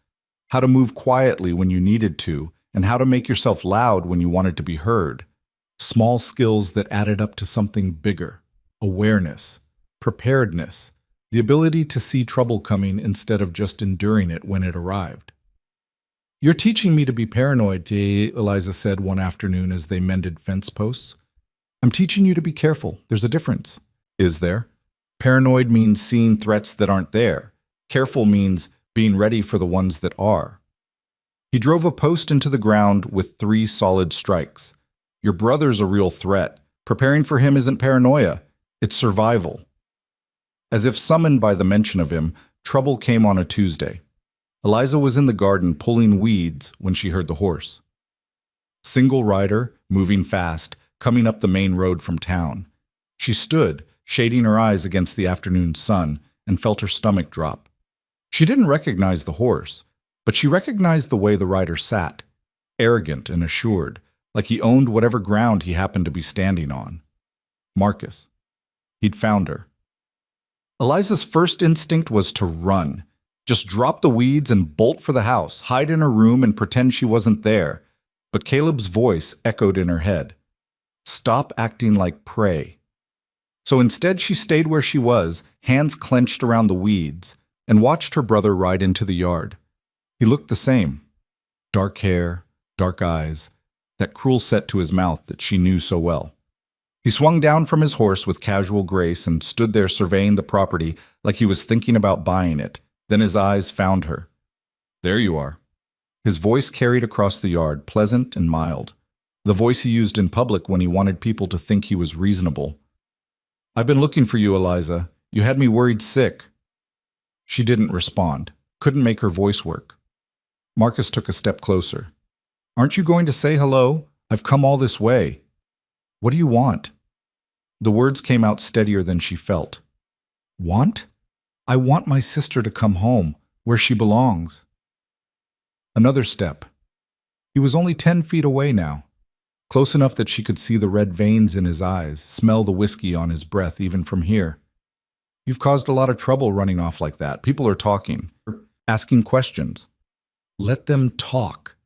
how to move quietly when you needed to, and how to make yourself loud when you wanted to be heard. Small skills that added up to something bigger: awareness, preparedness, the ability to see trouble coming instead of just enduring it when it arrived. "You're teaching me to be paranoid," Eliza said one afternoon as they mended fence posts. "I'm teaching you to be careful. There's a difference." "Is there?" "Paranoid means seeing threats that aren't there. Careful means being ready for the ones that are." He drove a post into the ground with 3 solid strikes. "Your brother's a real threat. Preparing for him isn't paranoia. It's survival." As if summoned by the mention of him, trouble came on a Tuesday. Eliza was in the garden pulling weeds when she heard the horse. Single rider, moving fast, coming up the main road from town. She stood, shading her eyes against the afternoon sun, and felt her stomach drop. She didn't recognize the horse, but she recognized the way the rider sat, arrogant and assured, like he owned whatever ground he happened to be standing on. Marcus. He'd found her. Eliza's first instinct was to run. Just drop the weeds and bolt for the house, hide in her room and pretend she wasn't there. But Caleb's voice echoed in her head. "Stop acting like prey." So instead she stayed where she was, hands clenched around the weeds, and watched her brother ride into the yard. He looked the same. Dark hair, dark eyes, that cruel set to his mouth that she knew so well. He swung down from his horse with casual grace and stood there surveying the property like he was thinking about buying it. Then his eyes found her. "There you are." His voice carried across the yard, pleasant and mild. the voice he used in public when he wanted people to think he was reasonable. "I've been looking for you, Eliza. You had me worried sick." She didn't respond, couldn't make her voice work. Marcus took a step closer. "Aren't you going to say hello? I've come all this way." "What do you want?" The words came out steadier than she felt. "Want? I want my sister to come home, where she belongs." Another step. He was only 10 feet away now, close enough that she could see the red veins in his eyes, smell the whiskey on his breath even from here. "You've caused a lot of trouble running off like that. People are talking, asking questions." "Let them talk."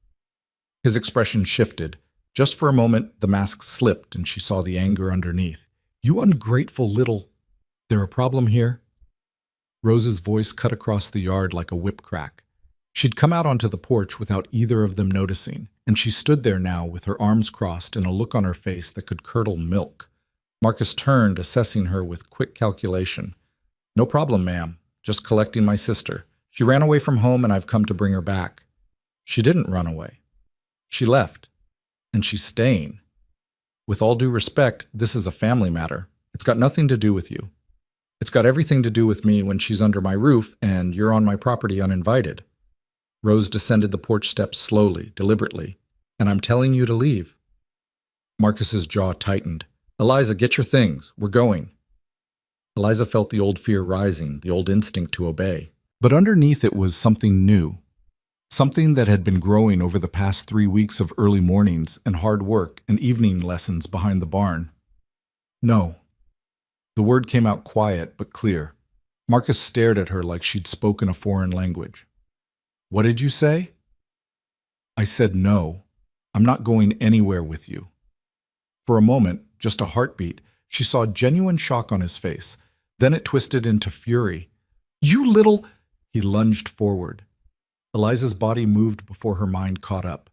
His expression shifted. Just for a moment, the mask slipped and she saw the anger underneath. "You ungrateful little—" "There a problem here?" Rose's voice cut across the yard like a whip crack. She'd come out onto the porch without either of them noticing, and she stood there now with her arms crossed and a look on her face that could curdle milk. Marcus turned, assessing her with quick calculation. "No problem, ma'am. Just collecting my sister. She ran away from home and I've come to bring her back." "She didn't run away. She left. And she's staying. With all due respect, this is a family matter. It's got nothing to do with you. It's got everything to do with me when she's under my roof and you're on my property uninvited." Rose descended the porch steps slowly, deliberately. "And I'm telling you to leave." Marcus's jaw tightened. "Eliza, get your things. We're going." Eliza felt the old fear rising, the old instinct to obey. But underneath it was something new. Something that had been growing over the past 3 weeks of early mornings and hard work and evening lessons behind the barn. "No." The word came out quiet but clear. Marcus stared at her like she'd spoken a foreign language. "What did you say?" "I said no. I'm not going anywhere with you." For a moment, just a heartbeat, she saw genuine shock on his face. Then it twisted into fury. "You little—" He lunged forward. Eliza's body moved before her mind caught up.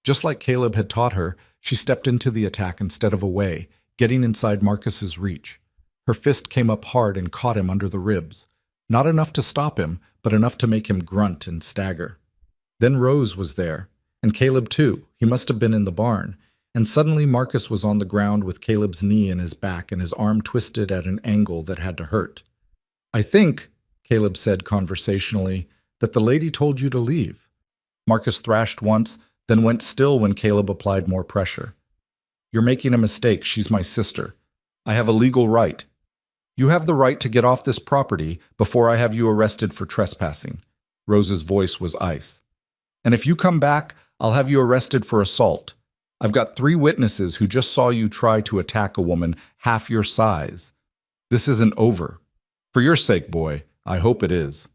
Just like Caleb had taught her, she stepped into the attack instead of away, getting inside Marcus's reach. Her fist came up hard and caught him under the ribs. Not enough to stop him, but enough to make him grunt and stagger. Then Rose was there, and Caleb too. He must have been in the barn. And suddenly Marcus was on the ground with Caleb's knee in his back and his arm twisted at an angle that had to hurt. "I think," Caleb said conversationally, "that the lady told you to leave." Marcus thrashed once, then went still when Caleb applied more pressure. "You're making a mistake. She's my sister. I have a legal right. You have the right to get off this property before I have you arrested for trespassing." Rose's voice was ice. "And if you come back, I'll have you arrested for assault. I've got 3 witnesses who just saw you try to attack a woman half your size. This isn't over. For your sake, boy, I hope it is."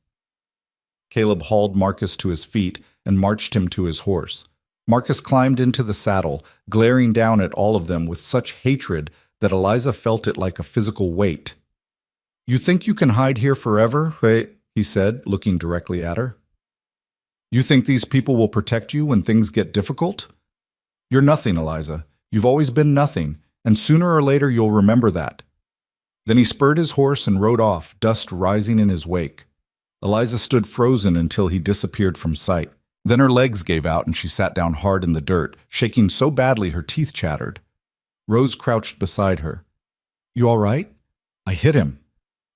Caleb hauled Marcus to his feet and marched him to his horse. Marcus climbed into the saddle, glaring down at all of them with such hatred that Eliza felt it like a physical weight. "You think you can hide here forever, he said, looking directly at her. "You think these people will protect you when things get difficult? You're nothing, Eliza. You've always been nothing, and sooner or later you'll remember that." Then he spurred his horse and rode off, dust rising in his wake. Eliza stood frozen until he disappeared from sight. Then her legs gave out and she sat down hard in the dirt, shaking so badly her teeth chattered. Rose crouched beside her. "You all right?" "I hit him."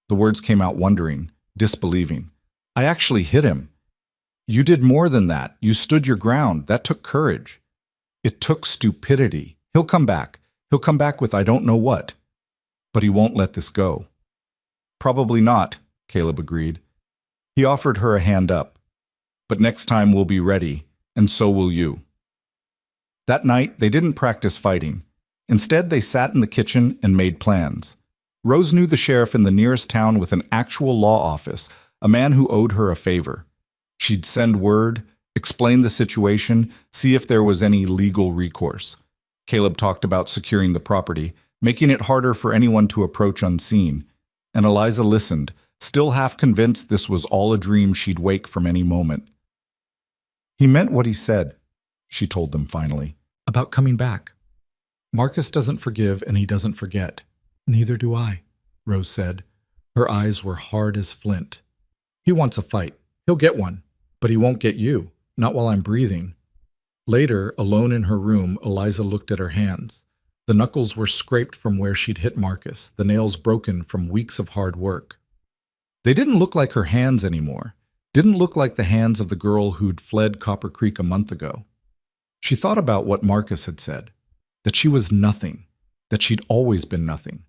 The words came out wondering, disbelieving. "I actually hit him." "You did more than that. You stood your ground. That took courage." "It took stupidity. He'll come back. He'll come back with I don't know what." "But he won't let this go." "Probably not," Caleb agreed. He offered her a hand up. "But next time we'll be ready, and so will you." That night, they didn't practice fighting. Instead, they sat in the kitchen and made plans. Rose knew the sheriff in the nearest town with an actual law office, a man who owed her a favor. She'd send word, explain the situation, see if there was any legal recourse. Caleb talked about securing the property, making it harder for anyone to approach unseen. And Eliza listened, still half convinced this was all a dream she'd wake from any moment. "He meant what he said," she told them finally, "about coming back. Marcus doesn't forgive and he doesn't forget." "Neither do I," Rose said. Her eyes were hard as flint. "He wants a fight. He'll get one. But he won't get you. Not while I'm breathing." Later, alone in her room, Eliza looked at her hands. The knuckles were scraped from where she'd hit Marcus, the nails broken from weeks of hard work. They didn't look like her hands anymore. Didn't look like the hands of the girl who'd fled Copper Creek a month ago. She thought about what Marcus had said, that she was nothing, that she'd always been nothing.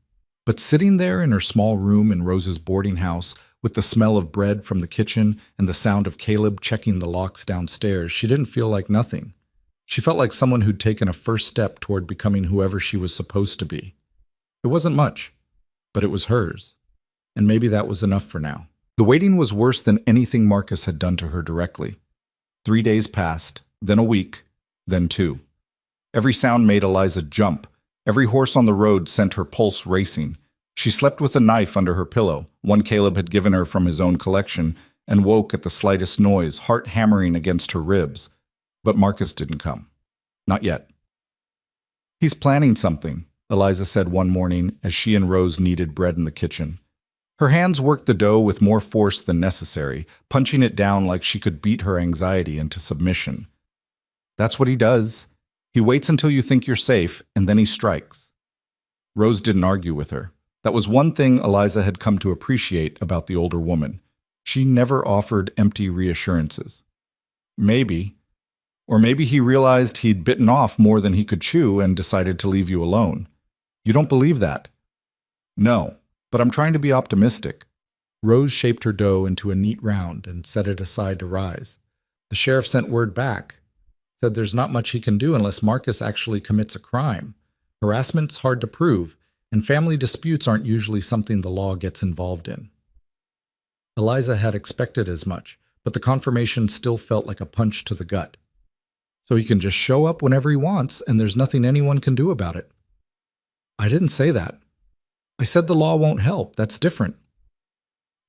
But sitting there in her small room in Rose's boarding house, with the smell of bread from the kitchen and the sound of Caleb checking the locks downstairs, she didn't feel like nothing. She felt like someone who'd taken a first step toward becoming whoever she was supposed to be. It wasn't much, but it was hers. And maybe that was enough for now. The waiting was worse than anything Marcus had done to her directly. 3 days passed, then a week, then 2. Every sound made Eliza jump. Every horse on the road sent her pulse racing. She slept with a knife under her pillow, one Caleb had given her from his own collection, and woke at the slightest noise, heart hammering against her ribs. But Marcus didn't come. Not yet. "He's planning something," Eliza said one morning as she and Rose kneaded bread in the kitchen. Her hands worked the dough with more force than necessary, punching it down like she could beat her anxiety into submission. "That's what he does. He waits until you think you're safe, and then he strikes." Rose didn't argue with her. That was one thing Eliza had come to appreciate about the older woman. She never offered empty reassurances. Maybe he realized he'd bitten off more than he could chew and decided to leave you alone. "You don't believe that?" "No, but I'm trying to be optimistic." Rose shaped her dough into a neat round and set it aside to rise. "The sheriff sent word back. Said there's not much he can do unless Marcus actually commits a crime. Harassment's hard to prove, and family disputes aren't usually something the law gets involved in." Eliza had expected as much, but the confirmation still felt like a punch to the gut. "So he can just show up whenever he wants, and there's nothing anyone can do about it." "I didn't say that. I said the law won't help. That's different."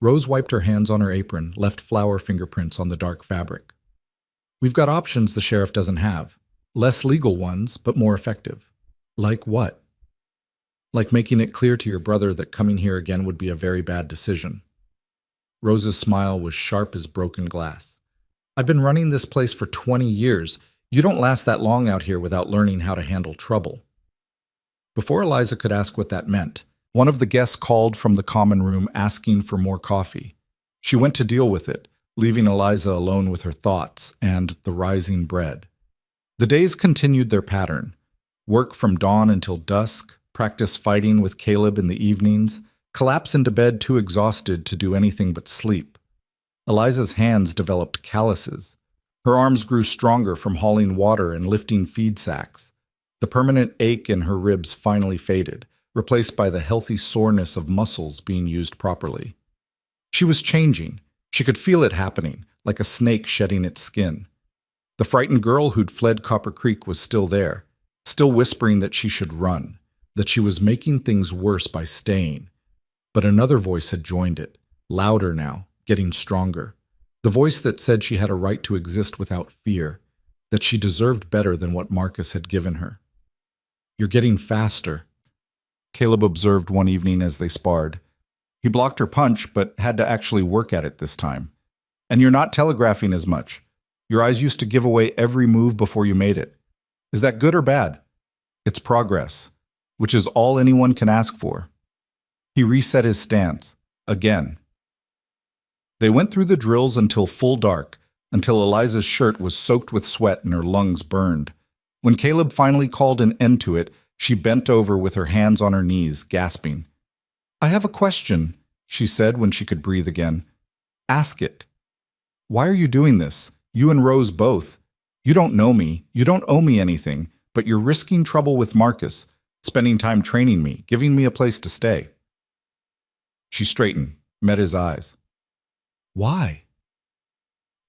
Rose wiped her hands on her apron, left flour fingerprints on the dark fabric. "We've got options the sheriff doesn't have. Less legal ones, but more effective." "Like what?" "Like making it clear to your brother that coming here again would be a very bad decision." Rose's smile was sharp as broken glass. "I've been running this place for 20 years. You don't last that long out here without learning how to handle trouble." Before Eliza could ask what that meant, one of the guests called from the common room asking for more coffee. She went to deal with it, leaving Eliza alone with her thoughts and the rising bread. The days continued their pattern. Work from dawn until dusk, practice fighting with Caleb in the evenings, collapse into bed too exhausted to do anything but sleep. Eliza's hands developed calluses. Her arms grew stronger from hauling water and lifting feed sacks. The permanent ache in her ribs finally faded, replaced by the healthy soreness of muscles being used properly. She was changing. She could feel it happening, like a snake shedding its skin. The frightened girl who'd fled Copper Creek was still there, still whispering that she should run, that she was making things worse by staying. But another voice had joined it, louder now, getting stronger. The voice that said she had a right to exist without fear, that she deserved better than what Marcus had given her. "You're getting faster," Caleb observed one evening as they sparred. He blocked her punch, but had to actually work at it this time. "And you're not telegraphing as much. Your eyes used to give away every move before you made it. Is that good or bad?" "It's progress, which is all anyone can ask for." He reset his stance. Again. They went through the drills until full dark, until Eliza's shirt was soaked with sweat and her lungs burned. When Caleb finally called an end to it, she bent over with her hands on her knees, gasping. "I have a question," she said when she could breathe again. "Ask it. Why are you doing this? You and Rose both. You don't know me. You don't owe me anything, but you're risking trouble with Marcus, spending time training me, giving me a place to stay." She straightened, met his eyes. "Why?"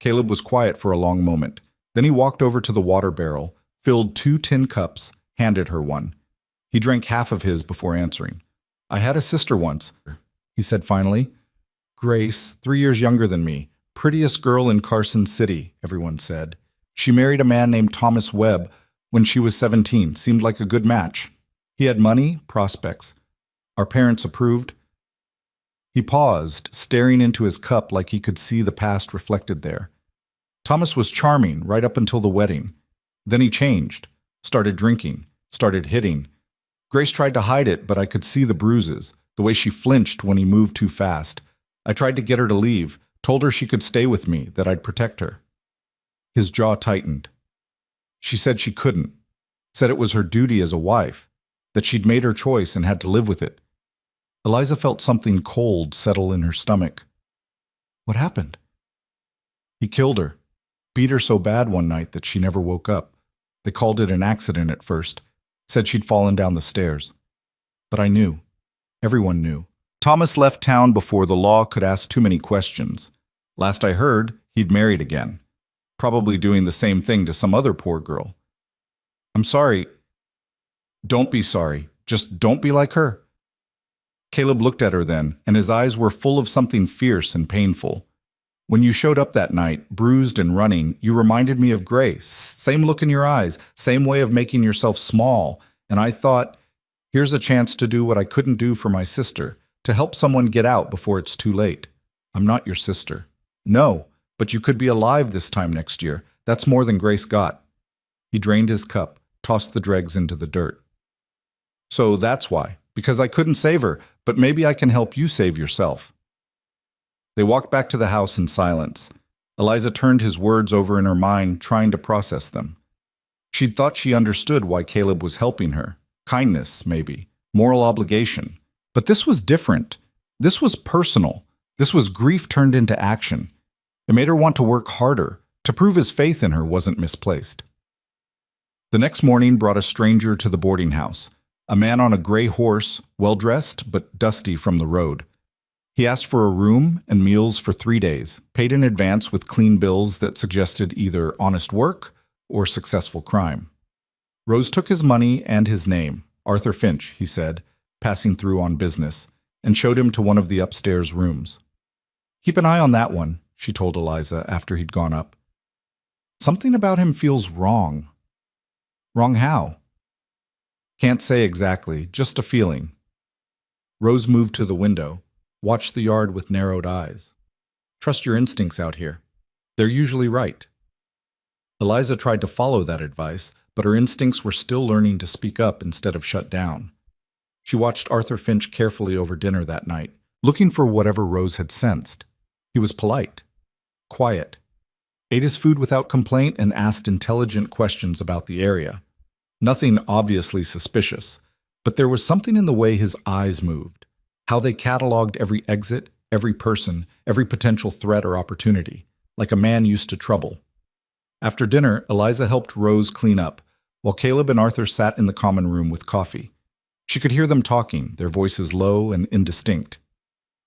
Caleb was quiet for a long moment. Then he walked over to the water barrel, filled 2 tin cups, handed her one. He drank half of his before answering. "I had a sister once," he said finally. "Grace, 3 years younger than me. Prettiest girl in Carson City," everyone said. "She married a man named Thomas Webb when she was 17. Seemed like a good match. He had money, prospects. Our parents approved." He paused, staring into his cup like he could see the past reflected there. "Thomas was charming right up until the wedding. Then he changed, started drinking, started hitting. Grace tried to hide it, but I could see the bruises, the way she flinched when he moved too fast. I tried to get her to leave, told her she could stay with me, that I'd protect her. His jaw tightened. She said she couldn't, said it was her duty as a wife, that she'd made her choice and had to live with it. Eliza felt something cold settle in her stomach. What happened? He killed her, beat her so bad one night that she never woke up. They called it an accident at first, said she'd fallen down the stairs. But I knew. Everyone knew. Thomas left town before the law could ask too many questions. Last I heard, he'd married again, probably doing the same thing to some other poor girl. I'm sorry. Don't be sorry. Just don't be like her. Caleb looked at her then, and his eyes were full of something fierce and painful. When you showed up that night, bruised and running, you reminded me of Grace. Same look in your eyes, same way of making yourself small. And I thought, here's a chance to do what I couldn't do for my sister, to help someone get out before it's too late. I'm not your sister. No, but you could be alive this time next year. That's more than Grace got. He drained his cup, tossed the dregs into the dirt. So that's why, because I couldn't save her, but maybe I can help you save yourself. They walked back to the house in silence. Eliza turned his words over in her mind, trying to process them. She'd thought she understood why Caleb was helping her. Kindness, maybe. Moral obligation. But this was different. This was personal. This was grief turned into action. It made her want to work harder, to prove his faith in her wasn't misplaced. The next morning brought a stranger to the boarding house. A man on a gray horse, well-dressed but dusty from the road. He asked for a room and meals for 3 days, paid in advance with clean bills that suggested either honest work or successful crime. Rose took his money and his name, Arthur Finch, he said, passing through on business, and showed him to one of the upstairs rooms. Keep an eye on that one, she told Eliza after he'd gone up. Something about him feels wrong. Wrong how? Can't say exactly, just a feeling. Rose moved to the window, watched the yard with narrowed eyes. Trust your instincts out here. They're usually right. Eliza tried to follow that advice, but her instincts were still learning to speak up instead of shut down. She watched Arthur Finch carefully over dinner that night, looking for whatever Rose had sensed. He was polite, quiet, ate his food without complaint and asked intelligent questions about the area. Nothing obviously suspicious, but there was something in the way his eyes moved, how they cataloged every exit, every person, every potential threat or opportunity, like a man used to trouble. After dinner, Eliza helped Rose clean up, while Caleb and Arthur sat in the common room with coffee. She could hear them talking, their voices low and indistinct.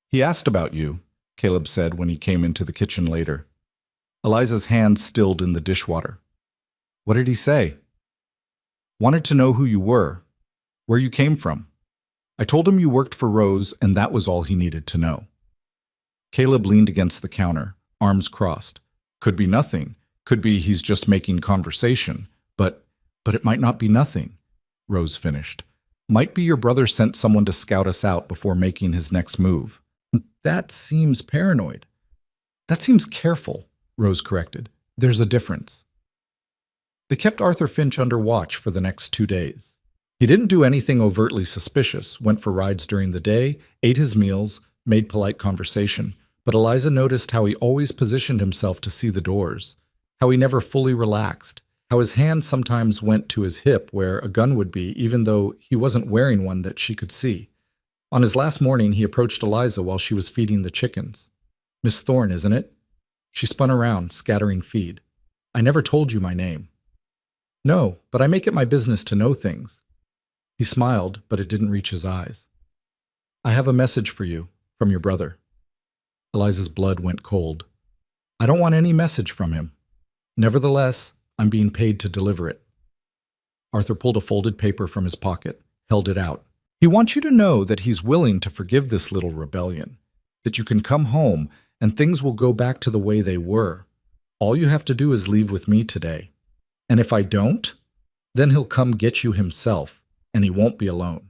He asked about you, Caleb said when he came into the kitchen later. Eliza's hand stilled in the dishwater. What did he say? Wanted to know who you were, where you came from. I told him you worked for Rose, and that was all he needed to know. Caleb leaned against the counter, arms crossed. Could be nothing. Could be he's just making conversation. But it might not be nothing, Rose finished. Might be your brother sent someone to scout us out before making his next move. That seems paranoid. That seems careful, Rose corrected. There's a difference. They kept Arthur Finch under watch for the next 2 days. He didn't do anything overtly suspicious, went for rides during the day, ate his meals, made polite conversation, but Eliza noticed how he always positioned himself to see the doors, how he never fully relaxed, how his hand sometimes went to his hip where a gun would be, even though he wasn't wearing one that she could see. On his last morning, he approached Eliza while she was feeding the chickens. Miss Thorne, isn't it? She spun around, scattering feed. I never told you my name. No, but I make it my business to know things. He smiled, but it didn't reach his eyes. I have a message for you, from your brother. Eliza's blood went cold. I don't want any message from him. Nevertheless, I'm being paid to deliver it. Arthur pulled a folded paper from his pocket, held it out. He wants you to know that he's willing to forgive this little rebellion, that you can come home and things will go back to the way they were. All you have to do is leave with me today. And if I don't, then he'll come get you himself. And he won't be alone.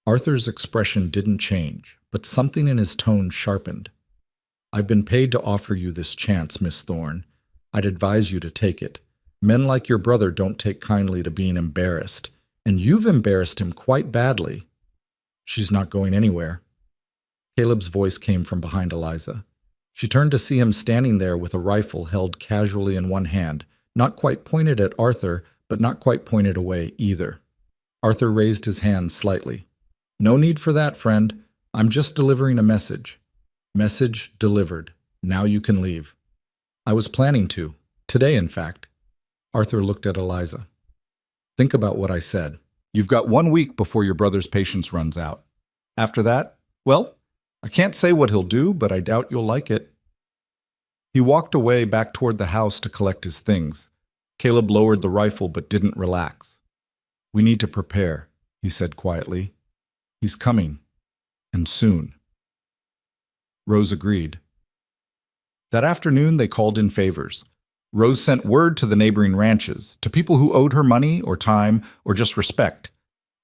Arthur's expression didn't change, but something in his tone sharpened. I've been paid to offer you this chance, Miss Thorne. I'd advise you to take it. Men like your brother don't take kindly to being embarrassed, and you've embarrassed him quite badly. She's not going anywhere. Caleb's voice came from behind Eliza. She turned to see him standing there with a rifle held casually in one hand, not quite pointed at Arthur, but not quite pointed away either. Arthur raised his hand slightly. No need for that, friend. I'm just delivering a message. Message delivered. Now you can leave. I was planning to. Today, in fact. Arthur looked at Eliza. Think about what I said. You've got 1 week before your brother's patience runs out. After that, well, I can't say what he'll do, but I doubt you'll like it. He walked away back toward the house to collect his things. Caleb lowered the rifle but didn't relax. We need to prepare, he said quietly. He's coming, and soon. Rose agreed. That afternoon they called in favors. Rose sent word to the neighboring ranches, to people who owed her money or time or just respect.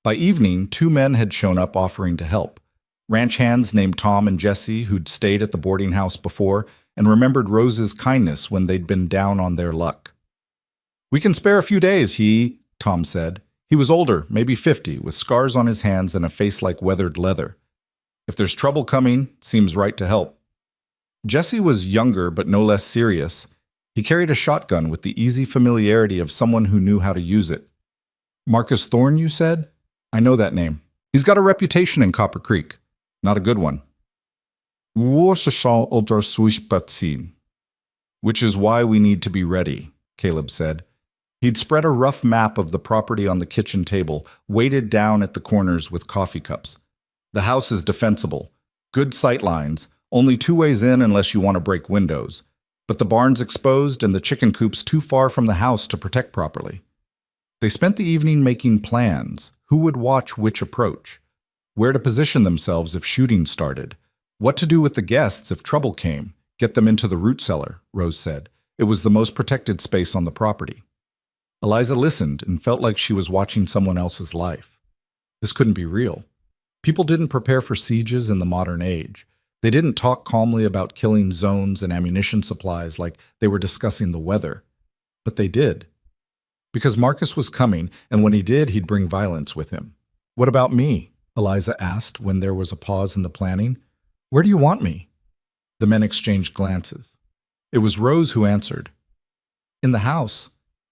By evening, 2 men had shown up offering to help. Ranch hands named Tom and Jesse, who'd stayed at the boarding house before and remembered Rose's kindness when they'd been down on their luck. We can spare a few days, Tom said. He was older, maybe 50, with scars on his hands and a face like weathered leather. If there's trouble coming, seems right to help. Jesse was younger but no less serious. He carried a shotgun with the easy familiarity of someone who knew how to use it. Marcus Thorne, you said? I know that name. He's got a reputation in Copper Creek. Not a good one. Which is why we need to be ready, Caleb said. He'd spread a rough map of the property on the kitchen table, weighted down at the corners with coffee cups. The house is defensible. Good sight lines, only 2 ways in unless you want to break windows. But the barn's exposed and the chicken coop's too far from the house to protect properly. They spent the evening making plans. Who would watch which approach? Where to position themselves if shooting started? What to do with the guests if trouble came? Get them into the root cellar, Rose said. It was the most protected space on the property. Eliza listened and felt like she was watching someone else's life. This couldn't be real. People didn't prepare for sieges in the modern age. They didn't talk calmly about killing zones and ammunition supplies like they were discussing the weather. But they did. Because Marcus was coming, and when he did, he'd bring violence with him. What about me? Eliza asked when there was a pause in the planning. Where do you want me? The men exchanged glances. It was Rose who answered. In the house,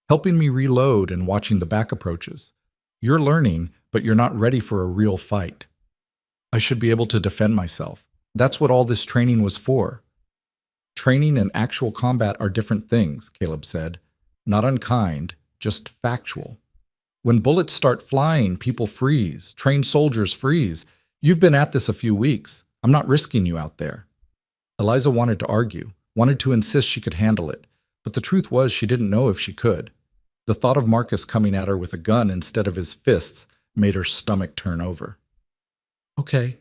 helping me reload and watching the back approaches. You're learning, but you're not ready for a real fight. I should be able to defend myself. That's what all this training was for. Training and actual combat are different things, Caleb said. Not unkind, just factual. When bullets start flying, people freeze. Trained soldiers freeze. You've been at this a few weeks. I'm not risking you out there. Eliza wanted to argue, wanted to insist she could handle it, but the truth was she didn't know if she could. The thought of Marcus coming at her with a gun instead of his fists made her stomach turn over. Okay,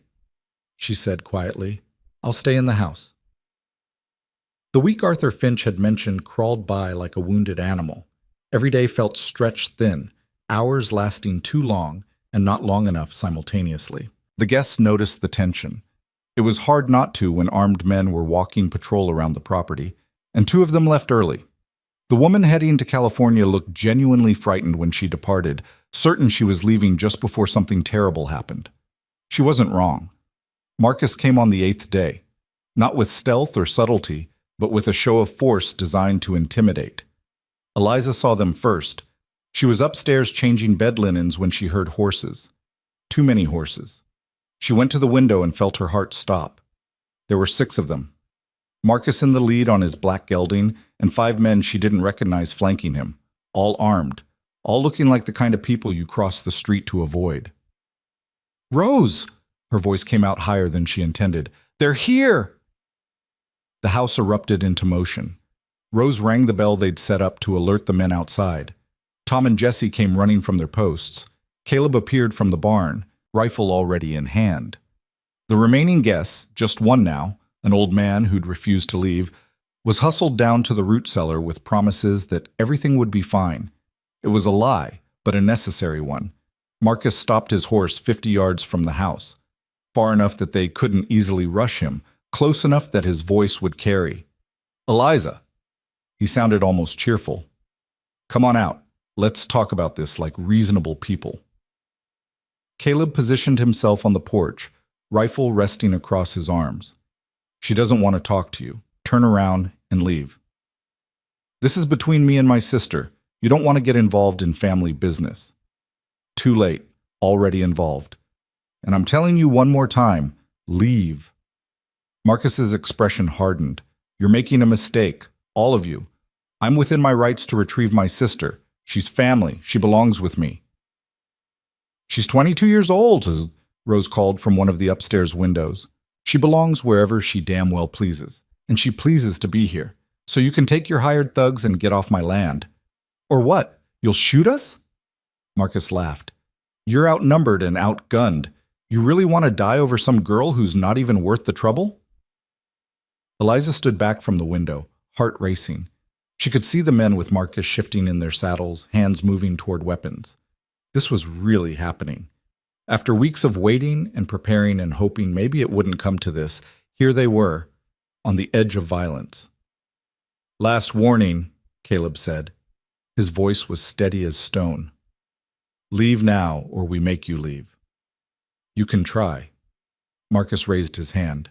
she said quietly. I'll stay in the house. The week Arthur Finch had mentioned crawled by like a wounded animal. Every day felt stretched thin, hours lasting too long and not long enough simultaneously. The guests noticed the tension. It was hard not to when armed men were walking patrol around the property, and 2 of them left early. The woman heading to California looked genuinely frightened when she departed, certain she was leaving just before something terrible happened. She wasn't wrong. Marcus came on the 8th day, not with stealth or subtlety, but with a show of force designed to intimidate. Eliza saw them first. She was upstairs changing bed linens when she heard horses. Too many horses. She went to the window and felt her heart stop. There were 6 of them. Marcus in the lead on his black gelding, and 5 men she didn't recognize flanking him, all armed, all looking like the kind of people you cross the street to avoid. Rose! Her voice came out higher than she intended. They're here! The house erupted into motion. Rose rang the bell they'd set up to alert the men outside. Tom and Jesse came running from their posts. Caleb appeared from the barn, rifle already in hand. The remaining guests, just one now, an old man who'd refused to leave, was hustled down to the root cellar with promises that everything would be fine. It was a lie, but a necessary one. Marcus stopped his horse 50 yards from the house, far enough that they couldn't easily rush him, close enough that his voice would carry. Eliza. He sounded almost cheerful. Come on out. Let's talk about this like reasonable people. Caleb positioned himself on the porch, rifle resting across his arms. She doesn't want to talk to you. Turn around and leave. This is between me and my sister. You don't want to get involved in family business. Too late. Already involved. And I'm telling you one more time, leave. Marcus's expression hardened. You're making a mistake. All of you. I'm within my rights to retrieve my sister. She's family. She belongs with me. She's 22 years old, as Rose called from one of the upstairs windows. She belongs wherever she damn well pleases, and she pleases to be here. So you can take your hired thugs and get off my land. Or what? You'll shoot us? Marcus laughed. You're outnumbered and outgunned. You really want to die over some girl who's not even worth the trouble? Eliza stood back from the window, heart racing. She could see the men with Marcus shifting in their saddles, hands moving toward weapons. This was really happening. After weeks of waiting and preparing and hoping maybe it wouldn't come to this, here they were, on the edge of violence. Last warning, Caleb said. His voice was steady as stone. Leave now, or we make you leave. You can try. Marcus raised his hand.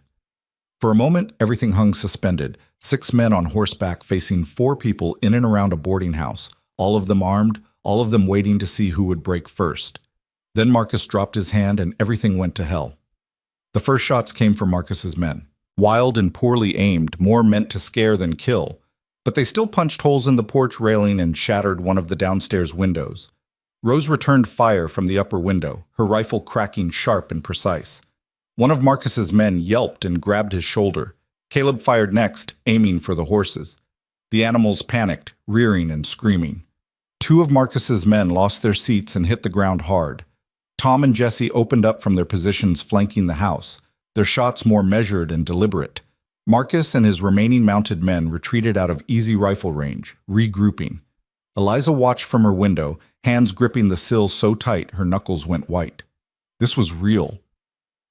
For a moment, everything hung suspended. 6 men on horseback facing 4 people in and around a boarding house, all of them armed, all of them waiting to see who would break first. Then Marcus dropped his hand and everything went to hell. The first shots came from Marcus's men. Wild and poorly aimed, more meant to scare than kill. But they still punched holes in the porch railing and shattered one of the downstairs windows. Rose returned fire from the upper window, her rifle cracking sharp and precise. One of Marcus's men yelped and grabbed his shoulder. Caleb fired next, aiming for the horses. The animals panicked, rearing and screaming. 2 of Marcus's men lost their seats and hit the ground hard. Tom and Jesse opened up from their positions flanking the house, their shots more measured and deliberate. Marcus and his remaining mounted men retreated out of easy rifle range, regrouping. Eliza watched from her window, hands gripping the sill so tight her knuckles went white. This was real.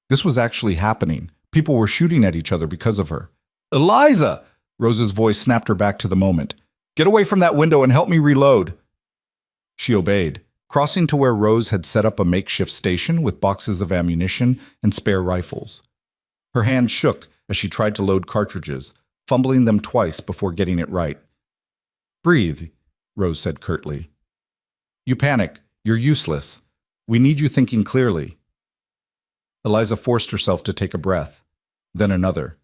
This was actually happening. People were shooting at each other because of her. Eliza! Rose's voice snapped her back to the moment. Get away from that window and help me reload. She obeyed, crossing to where Rose had set up a makeshift station with boxes of ammunition and spare rifles. Her hand shook as she tried to load cartridges, fumbling them twice before getting it right. Breathe, Rose said curtly. You panic. You're useless. We need you thinking clearly. Eliza forced herself to take a breath, then another,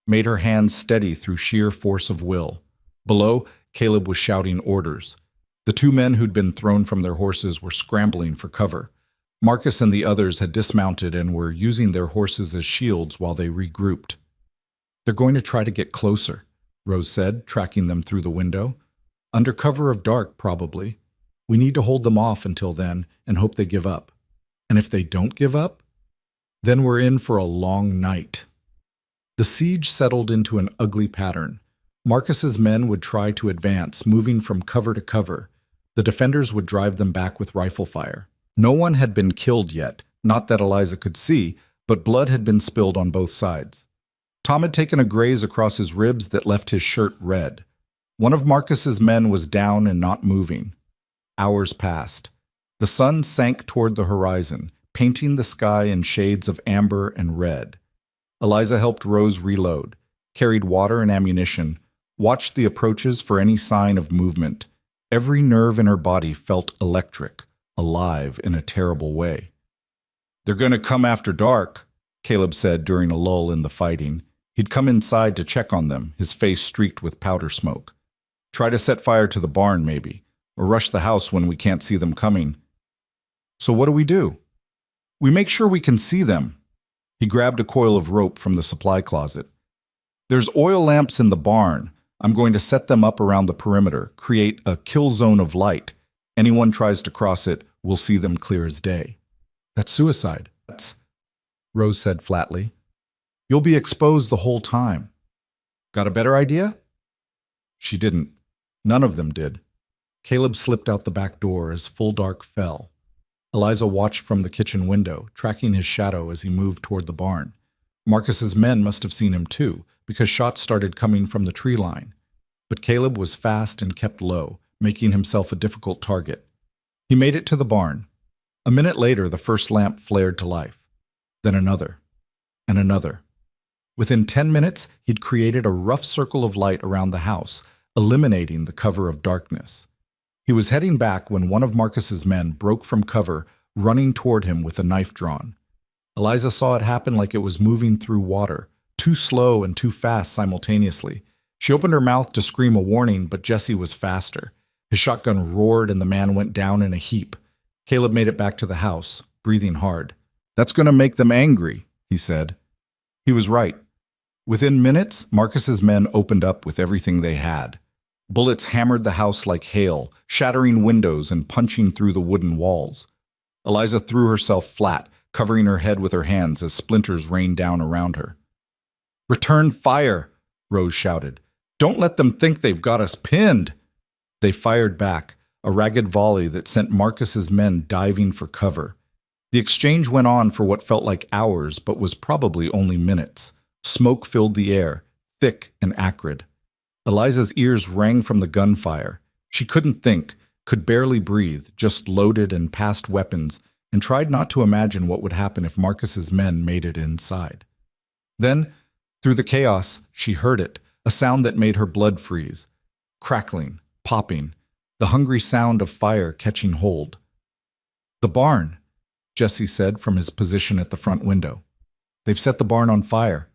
made her hands steady through sheer force of will. Below, Caleb was shouting orders. The 2 men who'd been thrown from their horses were scrambling for cover. Marcus and the others had dismounted and were using their horses as shields while they regrouped. They're going to try to get closer, Rose said, tracking them through the window. Under cover of dark, probably. We need to hold them off until then and hope they give up. And if they don't give up, then we're in for a long night. The siege settled into an ugly pattern. Marcus's men would try to advance, moving from cover to cover. The defenders would drive them back with rifle fire. No one had been killed yet, not that Eliza could see, but blood had been spilled on both sides. Tom had taken a graze across his ribs that left his shirt red. One of Marcus's men was down and not moving. Hours passed. The sun sank toward the horizon, painting the sky in shades of amber and red. Eliza helped Rose reload, carried water and ammunition, watched the approaches for any sign of movement. Every nerve in her body felt electric, alive in a terrible way. They're going to come after dark, Caleb said during a lull in the fighting. He'd come inside to check on them, his face streaked with powder smoke. Try to set fire to the barn, maybe, or rush the house when we can't see them coming. So what do? We make sure we can see them. He grabbed a coil of rope from the supply closet. There's oil lamps in the barn. I'm going to set them up around the perimeter, create a kill zone of light. Anyone tries to cross it, we'll see them clear as day. That's suicide. Rose said flatly. You'll be exposed the whole time. Got a better idea? She didn't. None of them did. Caleb slipped out the back door as full dark fell. Eliza watched from the kitchen window, tracking his shadow as he moved toward the barn. Marcus's men must have seen him too, because shots started coming from the tree line. But Caleb was fast and kept low, making himself a difficult target. He made it to the barn. A minute later, the first lamp flared to life. Then another, and another. Within 10 minutes, he'd created a rough circle of light around the house, eliminating the cover of darkness. He was heading back when one of Marcus's men broke from cover, running toward him with a knife drawn. Eliza saw it happen like it was moving through water, too slow and too fast simultaneously. She opened her mouth to scream a warning, but Jesse was faster. His shotgun roared and the man went down in a heap. Caleb made it back to the house, breathing hard. "That's going to make them angry," he said. He was right. Within minutes, Marcus's men opened up with everything they had. Bullets hammered the house like hail, shattering windows and punching through the wooden walls. Eliza threw herself flat, covering her head with her hands as splinters rained down around her. "Return fire!" Rose shouted. "Don't let them think they've got us pinned!" They fired back, a ragged volley that sent Marcus's men diving for cover. The exchange went on for what felt like hours, but was probably only minutes. Smoke filled the air, thick and acrid. Eliza's ears rang from the gunfire. She couldn't think, could barely breathe, just loaded and passed weapons, and tried not to imagine what would happen if Marcus's men made it inside. Then, through the chaos, she heard it, a sound that made her blood freeze. Crackling, popping, the hungry sound of fire catching hold. "The barn," Jesse said from his position at the front window. "They've set the barn on fire."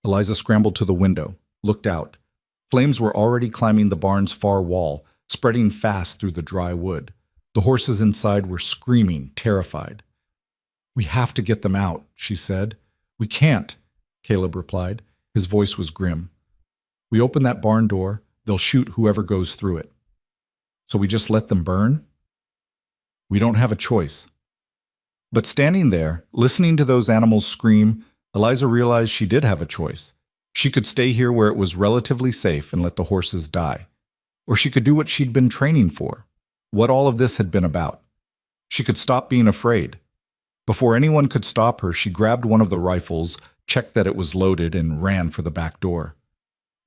Eliza scrambled to the window, looked out. Flames were already climbing the barn's far wall, spreading fast through the dry wood. The horses inside were screaming, terrified. "We have to get them out," she said. "We can't," Caleb replied. His voice was grim. "We open that barn door, they'll shoot whoever goes through it. So we just let them burn? We don't have a choice." But standing there, listening to those animals scream, Eliza realized she did have a choice. She could stay here where it was relatively safe and let the horses die. Or she could do what she'd been training for, what all of this had been about. She could stop being afraid. Before anyone could stop her, she grabbed one of the rifles, checked that it was loaded, and ran for the back door.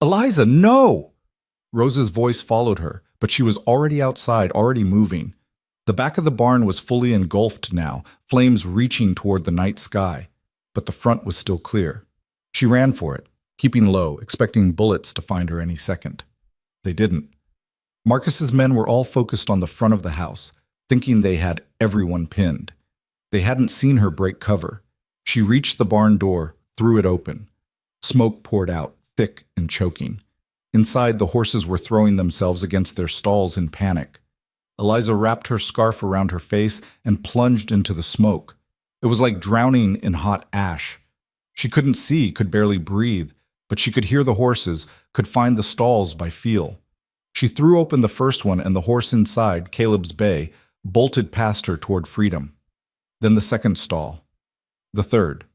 "Eliza, no!" Rose's voice followed her, but she was already outside, already moving. The back of the barn was fully engulfed now, flames reaching toward the night sky. But the front was still clear. She ran for it, keeping low, expecting bullets to find her any second. They didn't. Marcus's men were all focused on the front of the house, thinking they had everyone pinned. They hadn't seen her break cover. She reached the barn door, threw it open. Smoke poured out, thick and choking. Inside, the horses were throwing themselves against their stalls in panic. Eliza wrapped her scarf around her face and plunged into the smoke. It was like drowning in hot ash. She couldn't see, could barely breathe, but she could hear the horses, could find the stalls by feel. She threw open the first one, and the horse inside, Caleb's bay, bolted past her toward freedom. Then the second stall. The third.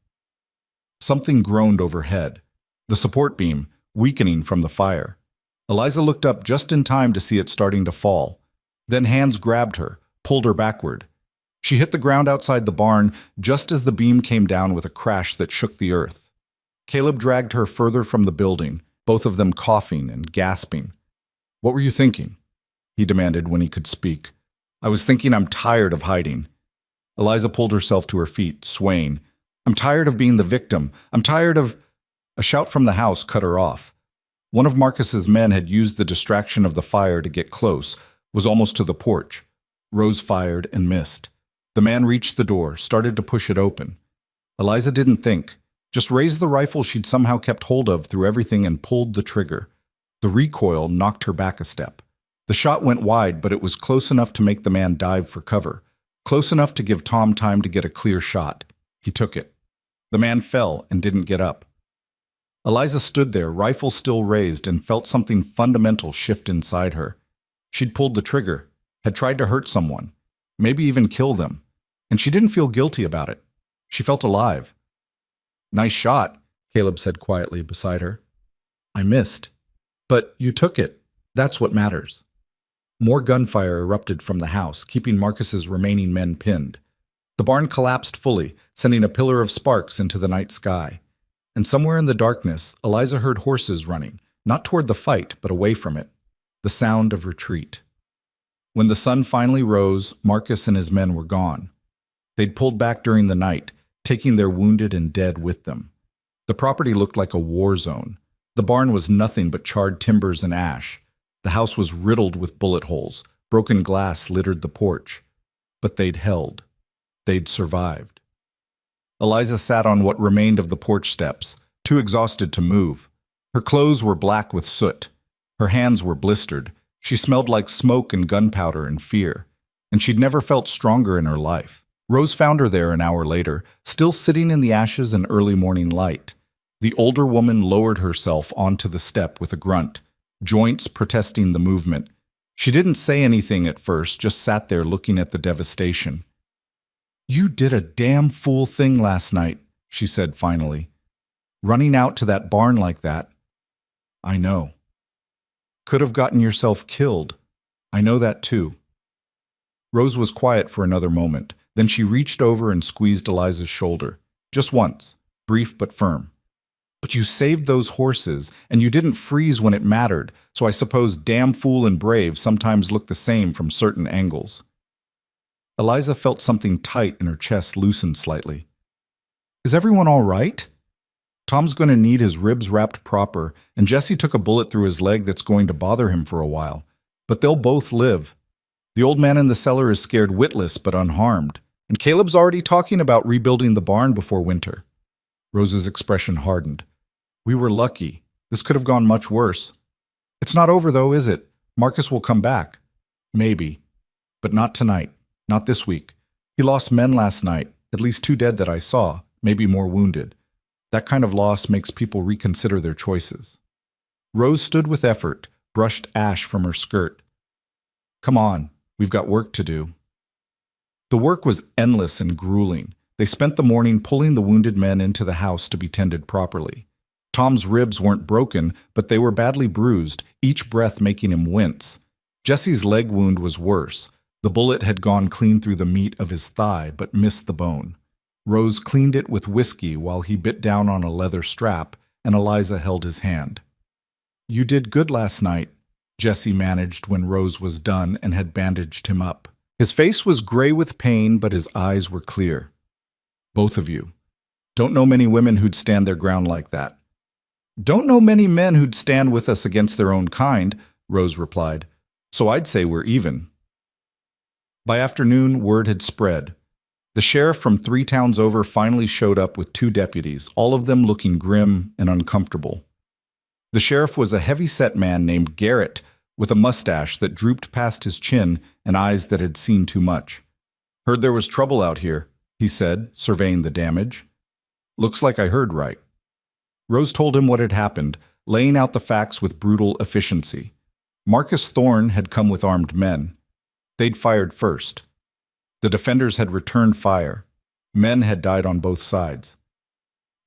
Something groaned overhead. The support beam, weakening from the fire. Eliza looked up just in time to see it starting to fall. Then hands grabbed her, pulled her backward. She hit the ground outside the barn just as the beam came down with a crash that shook the earth. Caleb dragged her further from the building, both of them coughing and gasping. "What were you thinking?" he demanded when he could speak. "I was thinking I'm tired of hiding." Eliza pulled herself to her feet, swaying. "I'm tired of being the victim. I'm tired of—" A shout from the house cut her off. One of Marcus's men had used the distraction of the fire to get close, was almost to the porch. Rose fired and missed. The man reached the door, started to push it open. Eliza didn't think, just raised the rifle she'd somehow kept hold of through everything and pulled the trigger. The recoil knocked her back a step. The shot went wide, but it was close enough to make the man dive for cover, close enough to give Tom time to get a clear shot. He took it. The man fell and didn't get up. Eliza stood there, rifle still raised, and felt something fundamental shift inside her. She'd pulled the trigger, had tried to hurt someone, maybe even kill them, and she didn't feel guilty about it. She felt alive. "Nice shot," Caleb said quietly beside her. "I missed. But you took it. That's what matters." More gunfire erupted from the house, keeping Marcus's remaining men pinned. The barn collapsed fully, sending a pillar of sparks into the night sky. And somewhere in the darkness, Eliza heard horses running, not toward the fight, but away from it. The sound of retreat. When the sun finally rose, Marcus and his men were gone. They'd pulled back during the night, taking their wounded and dead with them. The property looked like a war zone. The barn was nothing but charred timbers and ash. The house was riddled with bullet holes. Broken glass littered the porch. But they'd held. They'd survived. Eliza sat on what remained of the porch steps, too exhausted to move. Her clothes were black with soot. Her hands were blistered. She smelled like smoke and gunpowder and fear. And she'd never felt stronger in her life. Rose found her there an hour later, still sitting in the ashes and early morning light. The older woman lowered herself onto the step with a grunt, joints protesting the movement. She didn't say anything at first, just sat there looking at the devastation. "You did a damn fool thing last night," she said finally. "Running out to that barn like that." "I know." "Could have gotten yourself killed." "I know that too." Rose was quiet for another moment. Then she reached over and squeezed Eliza's shoulder. Just once, brief but firm. "But you saved those horses, and you didn't freeze when it mattered, so I suppose damn fool and brave sometimes look the same from certain angles." Eliza felt something tight in her chest loosen slightly. "Is everyone all right?" "Tom's going to need his ribs wrapped proper, and Jesse took a bullet through his leg that's going to bother him for a while. But they'll both live. The old man in the cellar is scared witless but unharmed, and Caleb's already talking about rebuilding the barn before winter." Rose's expression hardened. "We were lucky. This could have gone much worse." "It's not over though, is it? Marcus will come back." "Maybe. But not tonight. Not this week. He lost men last night, at least 2 dead that I saw, maybe more wounded. That kind of loss makes people reconsider their choices." Rose stood with effort, brushed ash from her skirt. "Come on, we've got work to do." The work was endless and grueling. They spent the morning pulling the wounded men into the house to be tended properly. Tom's ribs weren't broken, but they were badly bruised, each breath making him wince. Jesse's leg wound was worse. The bullet had gone clean through the meat of his thigh, but missed the bone. Rose cleaned it with whiskey while he bit down on a leather strap, and Eliza held his hand. "You did good last night," Jesse managed when Rose was done and had bandaged him up. His face was gray with pain, but his eyes were clear. "Both of you. Don't know many women who'd stand their ground like that." "Don't know many men who'd stand with us against their own kind," Rose replied. "So I'd say we're even." By afternoon, word had spread. The sheriff from 3 towns over finally showed up with 2 deputies, all of them looking grim and uncomfortable. The sheriff was a heavy-set man named Garrett, with a mustache that drooped past his chin and eyes that had seen too much. "Heard there was trouble out here," he said, surveying the damage. "Looks like I heard right." Rose told him what had happened, laying out the facts with brutal efficiency. Marcus Thorne had come with armed men. They'd fired first. The defenders had returned fire. Men had died on both sides.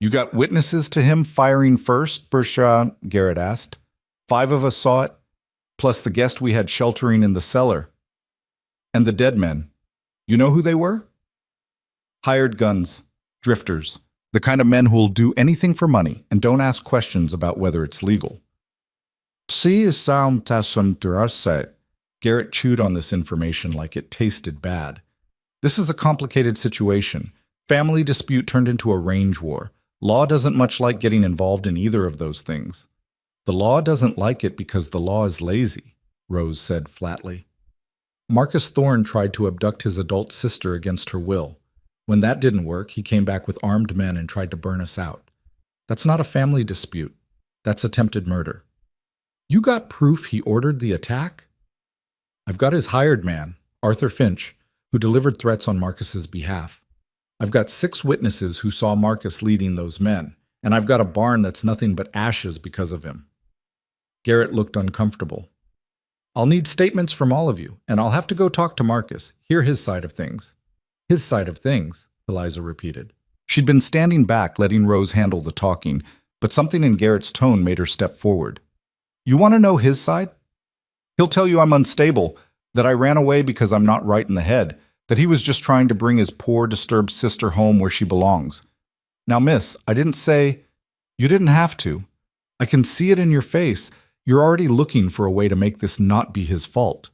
"You got witnesses to him firing first, Bershaw?" Garrett asked. "5 of us saw it, plus the guest we had sheltering in the cellar. And the dead men. You know who they were?" "Hired guns. Drifters. The kind of men who'll do anything for money and don't ask questions about whether it's legal." "See, sound tassunturase." Garrett chewed on this information like it tasted bad. "This is a complicated situation. Family dispute turned into a range war. Law doesn't much like getting involved in either of those things." "The law doesn't like it because the law is lazy," Rose said flatly. "Marcus Thorne tried to abduct his adult sister against her will. When that didn't work, he came back with armed men and tried to burn us out. That's not a family dispute. That's attempted murder." "You got proof he ordered the attack?" "I've got his hired man, Arthur Finch, who delivered threats on Marcus's behalf. I've got 6 witnesses who saw Marcus leading those men, and I've got a barn that's nothing but ashes because of him." Garrett looked uncomfortable. "I'll need statements from all of you, and I'll have to go talk to Marcus, hear his side of things." "His side of things," Eliza repeated. She'd been standing back, letting Rose handle the talking, but something in Garrett's tone made her step forward. "You want to know his side? He'll tell you I'm unstable, that I ran away because I'm not right in the head, that he was just trying to bring his poor, disturbed sister home where she belongs. Now, miss, I didn't say—" "You didn't have to. I can see it in your face. You're already looking for a way to make this not be his fault."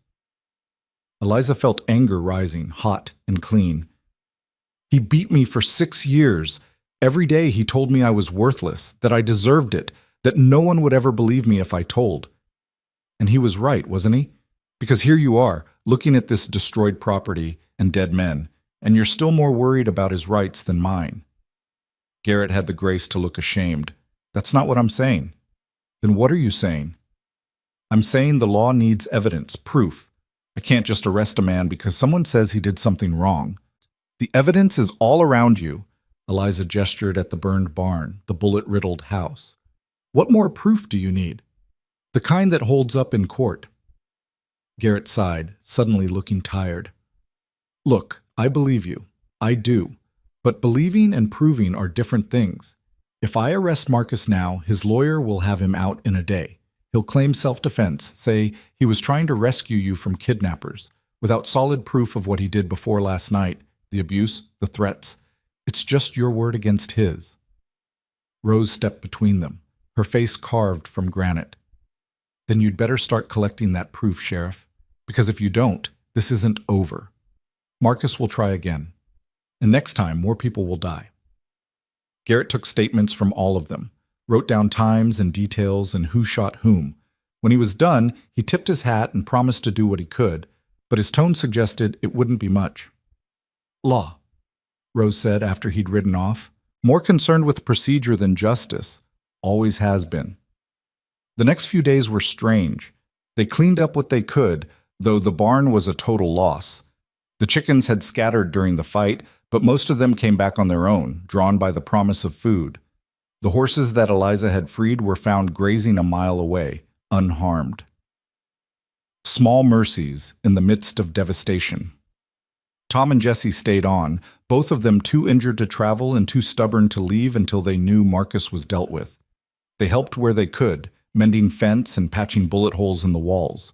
Eliza felt anger rising, hot and clean. He beat me for 6 years. Every day he told me I was worthless, that I deserved it, that no one would ever believe me if I told. And he was right, wasn't he? Because here you are, looking at this destroyed property and dead men, and you're still more worried about his rights than mine. Garrett had the grace to look ashamed. That's not what I'm saying. Then what are you saying? I'm saying the law needs evidence, proof. I can't just arrest a man because someone says he did something wrong. The evidence is all around you. Eliza gestured at the burned barn, the bullet-riddled house. What more proof do you need? The kind that holds up in court. Garrett sighed, suddenly looking tired. Look, I believe you. I do. But believing and proving are different things. If I arrest Marcus now, his lawyer will have him out in a day. He'll claim self-defense, say he was trying to rescue you from kidnappers, without solid proof of what he did before last night, the abuse, the threats. It's just your word against his. Rose stepped between them, her face carved from granite. Then you'd better start collecting that proof, Sheriff, because if you don't, this isn't over. Marcus will try again, and next time more people will die. Garrett took statements from all of them, wrote down times and details and who shot whom. When he was done, he tipped his hat and promised to do what he could, but his tone suggested it wouldn't be much. Law, Rose said after he'd ridden off, more concerned with procedure than justice, always has been. The next few days were strange. They cleaned up what they could, though the barn was a total loss. The chickens had scattered during the fight, but most of them came back on their own, drawn by the promise of food. The horses that Eliza had freed were found grazing a mile away, unharmed. Small mercies in the midst of devastation. Tom and Jesse stayed on, both of them too injured to travel and too stubborn to leave until they knew Marcus was dealt with. They helped where they could, mending fence and patching bullet holes in the walls.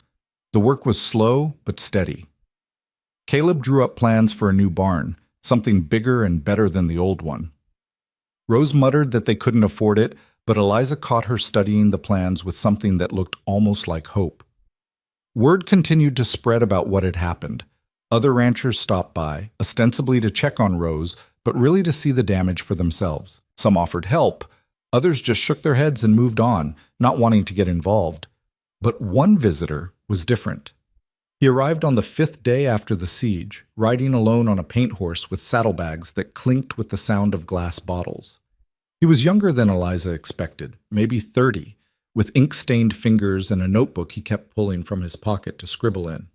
The work was slow but steady. Caleb drew up plans for a new barn, something bigger and better than the old one. Rose muttered that they couldn't afford it, but Eliza caught her studying the plans with something that looked almost like hope. Word continued to spread about what had happened. Other ranchers stopped by, ostensibly to check on Rose, but really to see the damage for themselves. Some offered help. Others just shook their heads and moved on, not wanting to get involved. But one visitor was different. He arrived on the 5th day after the siege, riding alone on a paint horse with saddlebags that clinked with the sound of glass bottles. He was younger than Eliza expected, maybe 30, with ink-stained fingers and a notebook he kept pulling from his pocket to scribble in.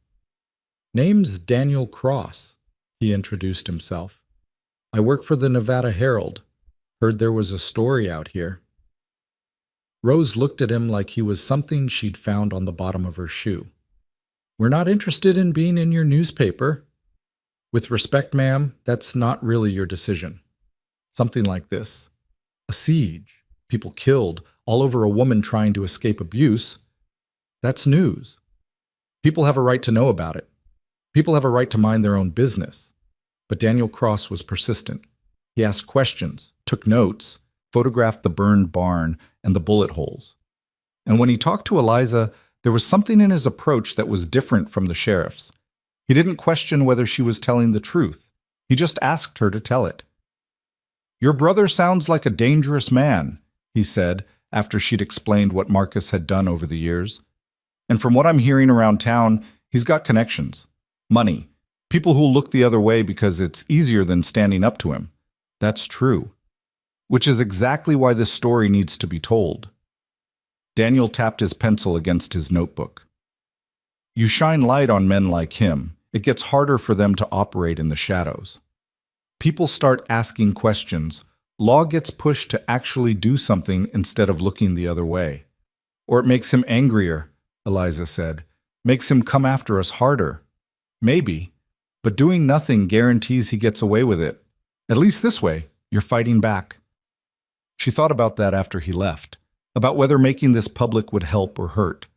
"Name's Daniel Cross," he introduced himself. "I work for the Nevada Herald. Heard there was a story out here." Rose looked at him like he was something she'd found on the bottom of her shoe. "We're not interested in being in your newspaper." "With respect, ma'am, that's not really your decision." Something like this. A siege, people killed, all over a woman trying to escape abuse. That's news. People have a right to know about it. People have a right to mind their own business. But Daniel Cross was persistent. He asked questions, took notes, photographed the burned barn and the bullet holes. And when he talked to Eliza, there was something in his approach that was different from the sheriff's. He didn't question whether she was telling the truth. He just asked her to tell it. "Your brother sounds like a dangerous man," he said, after she'd explained what Marcus had done over the years. "And from what I'm hearing around town, he's got connections. Money. People who'll look the other way because it's easier than standing up to him. That's true. Which is exactly why this story needs to be told." Daniel tapped his pencil against his notebook. "You shine light on men like him. It gets harder for them to operate in the shadows. People start asking questions. Law gets pushed to actually do something instead of looking the other way. Or it makes him angrier," Eliza said. "Makes him come after us harder. Maybe. But doing nothing guarantees he gets away with it. At least this way, you're fighting back." She thought about that after he left, about whether making this public would help or hurt.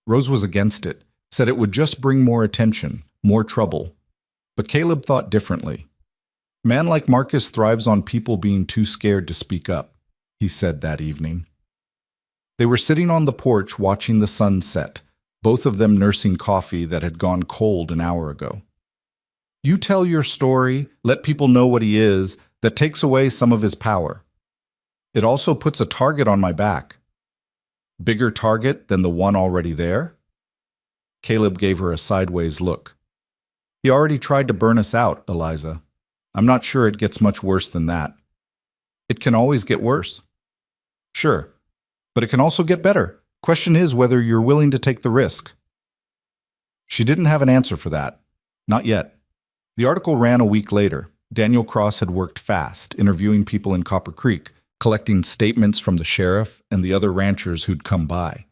Rose was against it, said it would just bring more attention, more trouble. But Caleb thought differently. "A man like Marcus thrives on people being too scared to speak up," he said that evening. They were sitting on the porch watching the sun set, both of them nursing coffee that had gone cold an hour ago. You tell your story, let people know what he is, that takes away some of his power. It also puts a target on my back. Bigger target than the one already there? Caleb gave her a sideways look. He already tried to burn us out, Eliza. I'm not sure it gets much worse than that. It can always get worse. Sure, but it can also get better. Question is whether you're willing to take the risk. She didn't have an answer for that. Not yet. The article ran a week later. Daniel Cross had worked fast, interviewing people in Copper Creek, collecting statements from the sheriff and the other ranchers who'd come by.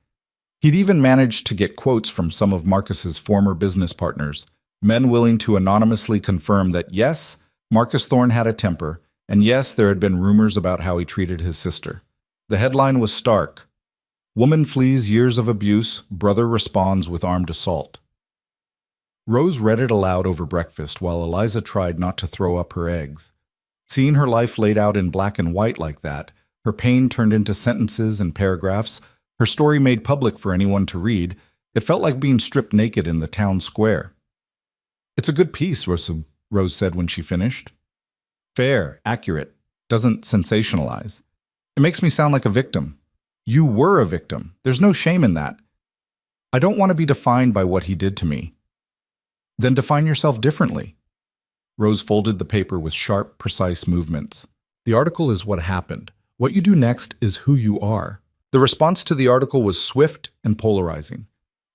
He'd even managed to get quotes from some of Marcus's former business partners, men willing to anonymously confirm that yes, Marcus Thorne had a temper, and yes, there had been rumors about how he treated his sister. The headline was stark. Woman flees years of abuse, brother responds with armed assault. Rose read it aloud over breakfast while Eliza tried not to throw up her eggs. Seeing her life laid out in black and white like that, her pain turned into sentences and paragraphs, her story made public for anyone to read, it felt like being stripped naked in the town square. It's a good piece, Rose said when she finished. Fair, accurate, doesn't sensationalize. It makes me sound like a victim. You were a victim. There's no shame in that. I don't want to be defined by what he did to me. Then define yourself differently. Rose folded the paper with sharp, precise movements. The article is what happened. What you do next is who you are. The response to the article was swift and polarizing.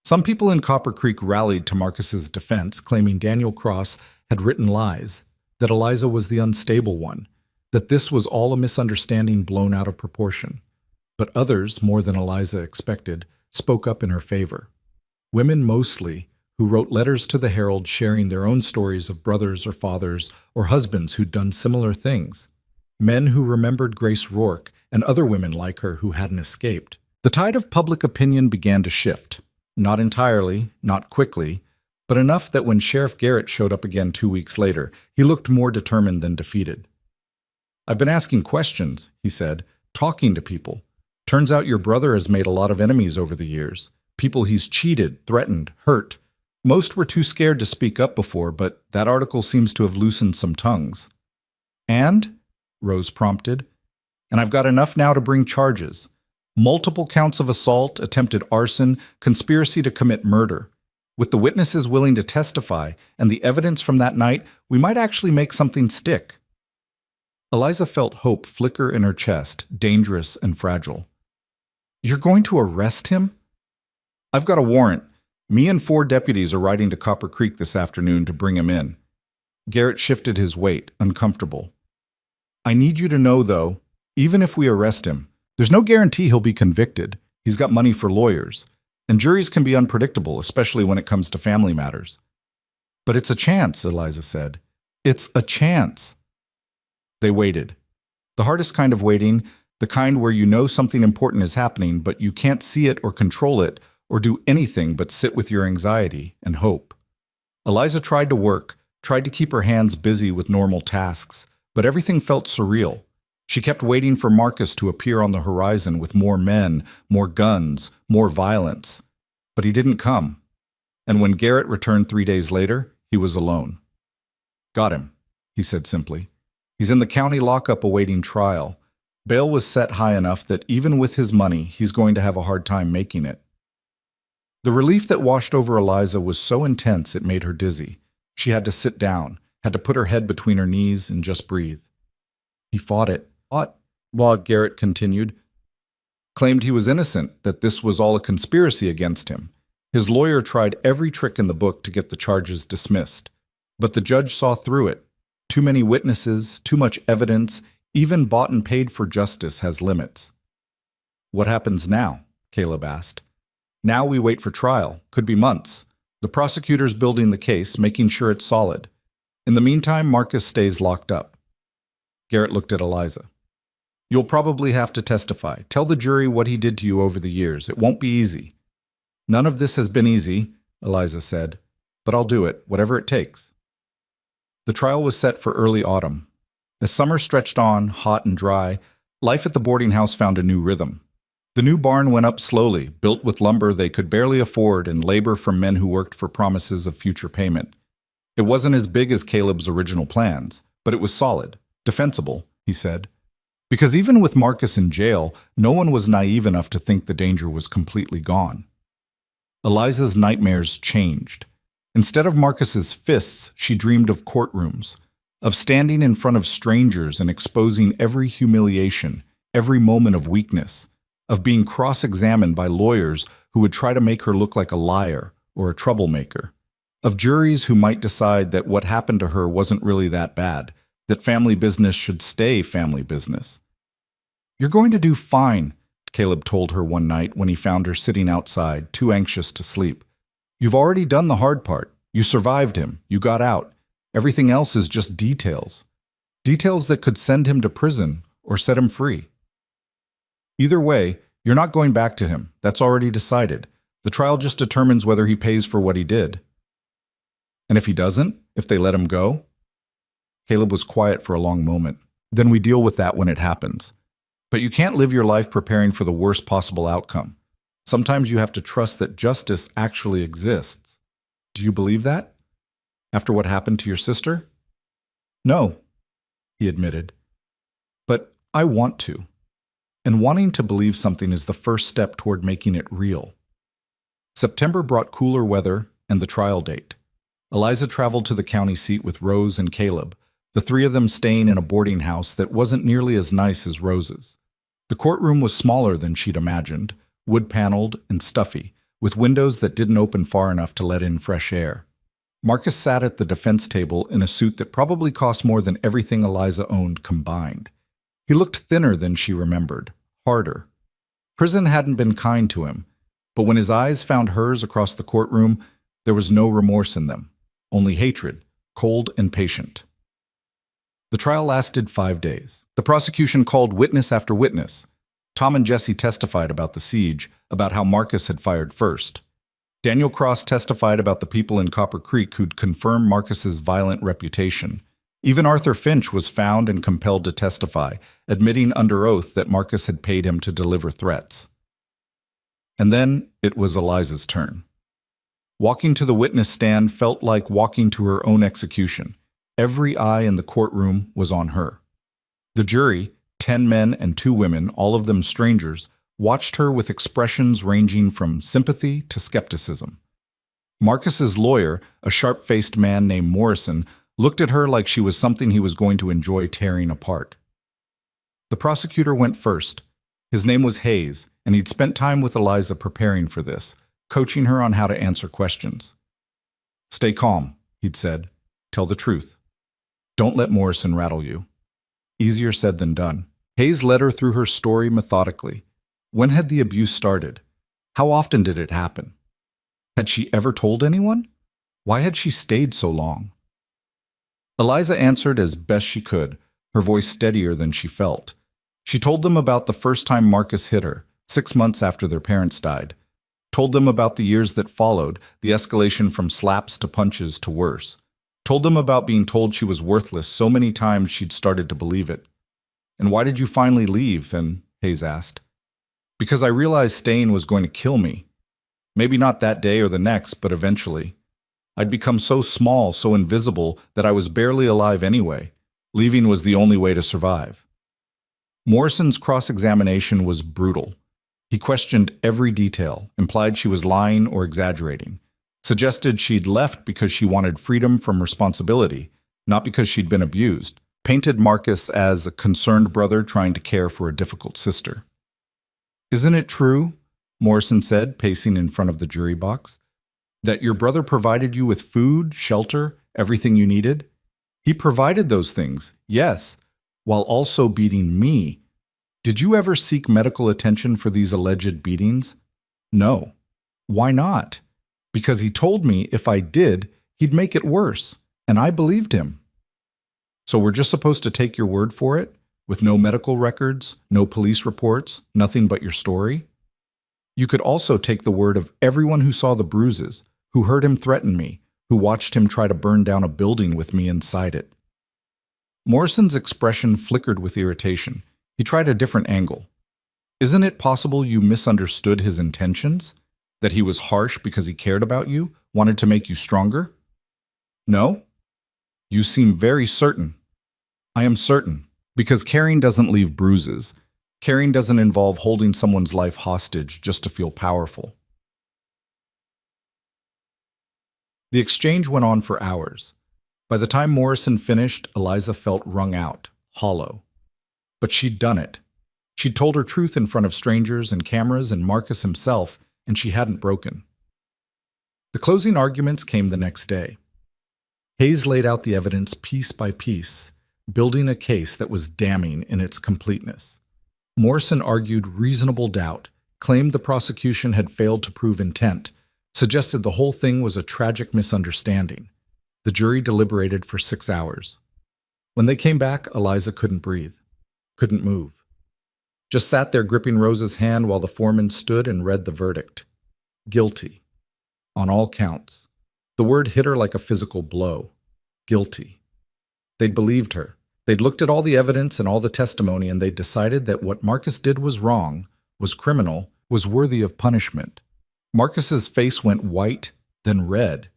Some people in Copper Creek rallied to Marcus's defense, claiming Daniel Cross had written lies, that Eliza was the unstable one, that this was all a misunderstanding blown out of proportion. But others, more than Eliza expected, spoke up in her favor. Women mostly, who wrote letters to the Herald sharing their own stories of brothers or fathers or husbands who'd done similar things. Men who remembered Grace Rourke and other women like her who hadn't escaped. The tide of public opinion began to shift. Not entirely, not quickly, but enough that when Sheriff Garrett showed up again 2 weeks later, he looked more determined than defeated. I've been asking questions, he said, talking to people. Turns out your brother has made a lot of enemies over the years. People he's cheated, threatened, hurt. Most were too scared to speak up before, but that article seems to have loosened some tongues. And? Rose prompted. And I've got enough now to bring charges. Multiple counts of assault, attempted arson, conspiracy to commit murder. With the witnesses willing to testify and the evidence from that night, we might actually make something stick. Eliza felt hope flicker in her chest, dangerous and fragile. You're going to arrest him? I've got a warrant. Me and 4 deputies are riding to Copper Creek this afternoon to bring him in. Garrett shifted his weight, uncomfortable. I need you to know, though, even if we arrest him, there's no guarantee he'll be convicted. He's got money for lawyers. And juries can be unpredictable, especially when it comes to family matters. But it's a chance, Eliza said. It's a chance. They waited. The hardest kind of waiting, the kind where you know something important is happening, but you can't see it or control it or do anything but sit with your anxiety and hope. Eliza tried to work, tried to keep her hands busy with normal tasks, but everything felt surreal. She kept waiting for Marcus to appear on the horizon with more men, more guns, more violence. But he didn't come. And when Garrett returned 3 days later, he was alone. Got him, he said simply. He's in the county lockup awaiting trial. Bail was set high enough that even with his money, he's going to have a hard time making it. The relief that washed over Eliza was so intense it made her dizzy. She had to sit down, had to put her head between her knees and just breathe. He fought it. Garrett continued, claimed he was innocent, that this was all a conspiracy against him. His lawyer tried every trick in the book to get the charges dismissed. But the judge saw through it. Too many witnesses, too much evidence, even bought and paid for justice has limits. What happens now? Caleb asked. Now we wait for trial. Could be months. The prosecutor's building the case, making sure it's solid. In the meantime, Marcus stays locked up. Garrett looked at Eliza. You'll probably have to testify. Tell the jury what he did to you over the years. It won't be easy. None of this has been easy, Eliza said, but I'll do it, whatever it takes. The trial was set for early autumn. As summer stretched on, hot and dry, life at the boarding house found a new rhythm. The new barn went up slowly, built with lumber they could barely afford and labor from men who worked for promises of future payment. It wasn't as big as Caleb's original plans, but it was solid, defensible, he said. Because even with Marcus in jail, no one was naive enough to think the danger was completely gone. Eliza's nightmares changed. Instead of Marcus's fists, she dreamed of courtrooms, of standing in front of strangers and exposing every humiliation, every moment of weakness, of being cross-examined by lawyers who would try to make her look like a liar or a troublemaker, of juries who might decide that what happened to her wasn't really that bad, that family business should stay family business. "You're going to do fine," Caleb told her one night when he found her sitting outside, too anxious to sleep. "You've already done the hard part. You survived him. You got out. Everything else is just details. Details that could send him to prison or set him free. Either way, you're not going back to him. That's already decided. The trial just determines whether he pays for what he did." "And if he doesn't? If they let him go?" Caleb was quiet for a long moment. "Then we deal with that when it happens. But you can't live your life preparing for the worst possible outcome. Sometimes you have to trust that justice actually exists." "Do you believe that? After what happened to your sister?" "No," he admitted. "But I want to. And wanting to believe something is the first step toward making it real." September brought cooler weather and the trial date. Eliza traveled to the county seat with Rose and Caleb, the three of them staying in a boarding house that wasn't nearly as nice as Rose's. The courtroom was smaller than she'd imagined, wood-paneled and stuffy, with windows that didn't open far enough to let in fresh air. Marcus sat at the defense table in a suit that probably cost more than everything Eliza owned combined. He looked thinner than she remembered, harder. Prison hadn't been kind to him, but when his eyes found hers across the courtroom, there was no remorse in them, only hatred, cold and patient. The trial lasted 5 days. The prosecution called witness after witness. Tom and Jesse testified about the siege, about how Marcus had fired first. Daniel Cross testified about the people in Copper Creek who'd confirmed Marcus's violent reputation. Even Arthur Finch was found and compelled to testify, admitting under oath that Marcus had paid him to deliver threats. And then it was Eliza's turn. Walking to the witness stand felt like walking to her own execution. Every eye in the courtroom was on her. The jury, 10 men and 2 women, all of them strangers, watched her with expressions ranging from sympathy to skepticism. Marcus's lawyer, a sharp-faced man named Morrison, looked at her like she was something he was going to enjoy tearing apart. The prosecutor went first. His name was Hayes, and he'd spent time with Eliza preparing for this, coaching her on how to answer questions. "Stay calm," he'd said. "Tell the truth. Don't let Morrison rattle you." Easier said than done. Hayes led her through her story methodically. When had the abuse started? How often did it happen? Had she ever told anyone? Why had she stayed so long? Eliza answered as best she could, her voice steadier than she felt. She told them about the first time Marcus hit her, 6 months after their parents died. Told them about the years that followed, the escalation from slaps to punches to worse. Told them about being told she was worthless so many times she'd started to believe it. "And why did you finally leave?" and Hayes asked. "Because I realized staying was going to kill me. Maybe not that day or the next, but eventually. I'd become so small, so invisible, that I was barely alive anyway. Leaving was the only way to survive." Morrison's cross-examination was brutal. He questioned every detail, implied she was lying or exaggerating. Suggested she'd left because she wanted freedom from responsibility, not because she'd been abused. Painted Marcus as a concerned brother trying to care for a difficult sister. "Isn't it true," Morrison said, pacing in front of the jury box, "that your brother provided you with food, shelter, everything you needed? He provided those things, yes, while also beating me. Did you ever seek medical attention for these alleged beatings?" "No." "Why not?" "Because he told me if I did, he'd make it worse, and I believed him." "So we're just supposed to take your word for it, with no medical records, no police reports, nothing but your story?" "You could also take the word of everyone who saw the bruises, who heard him threaten me, who watched him try to burn down a building with me inside it." Morrison's expression flickered with irritation. He tried a different angle. Isn't it possible you misunderstood his intentions? That he was harsh because he cared about you, wanted to make you stronger? No? You seem very certain. I am certain, because caring doesn't leave bruises. Caring doesn't involve holding someone's life hostage just to feel powerful. The exchange went on for hours. By the time Morrison finished, Eliza felt wrung out, hollow. But she'd done it. She'd told her truth in front of strangers and cameras and Marcus himself, and she hadn't broken. The closing arguments came the next day. Hayes laid out the evidence piece by piece, building a case that was damning in its completeness. Morrison argued reasonable doubt, claimed the prosecution had failed to prove intent, suggested the whole thing was a tragic misunderstanding. The jury deliberated for 6 hours. When they came back, Eliza couldn't breathe, couldn't move. Just sat there gripping Rose's hand while the foreman stood and read the verdict. Guilty. On all counts. The word hit her like a physical blow. Guilty. They'd believed her. They'd looked at all the evidence and all the testimony, and they'd decided that what Marcus did was wrong, was criminal, was worthy of punishment. Marcus's face went white, then red.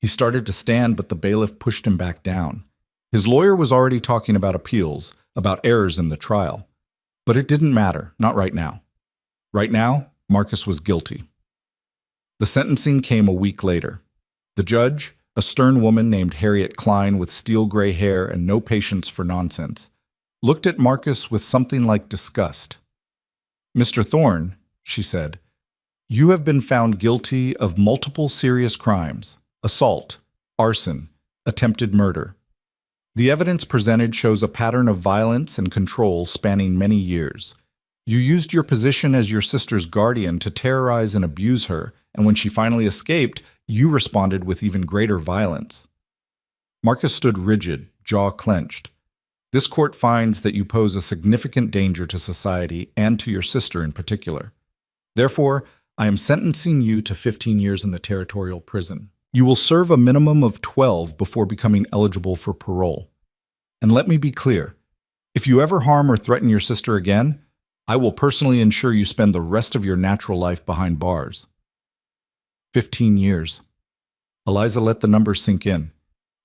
He started to stand, but the bailiff pushed him back down. His lawyer was already talking about appeals, about errors in the trial. But it didn't matter, not right now. Right now, Marcus was guilty. The sentencing came a week later. The judge, a stern woman named Harriet Klein with steel gray hair and no patience for nonsense, looked at Marcus with something like disgust. "Mr. Thorne," she said, "you have been found guilty of multiple serious crimes, assault, arson, attempted murder. The evidence presented shows a pattern of violence and control spanning many years. You used your position as your sister's guardian to terrorize and abuse her, and when she finally escaped, you responded with even greater violence." Marcus stood rigid, jaw clenched. "This court finds that you pose a significant danger to society and to your sister in particular. Therefore, I am sentencing you to 15 years in the territorial prison. You will serve a minimum of 12 before becoming eligible for parole. And let me be clear, if you ever harm or threaten your sister again, I will personally ensure you spend the rest of your natural life behind bars." 15 years. Eliza let the number sink in.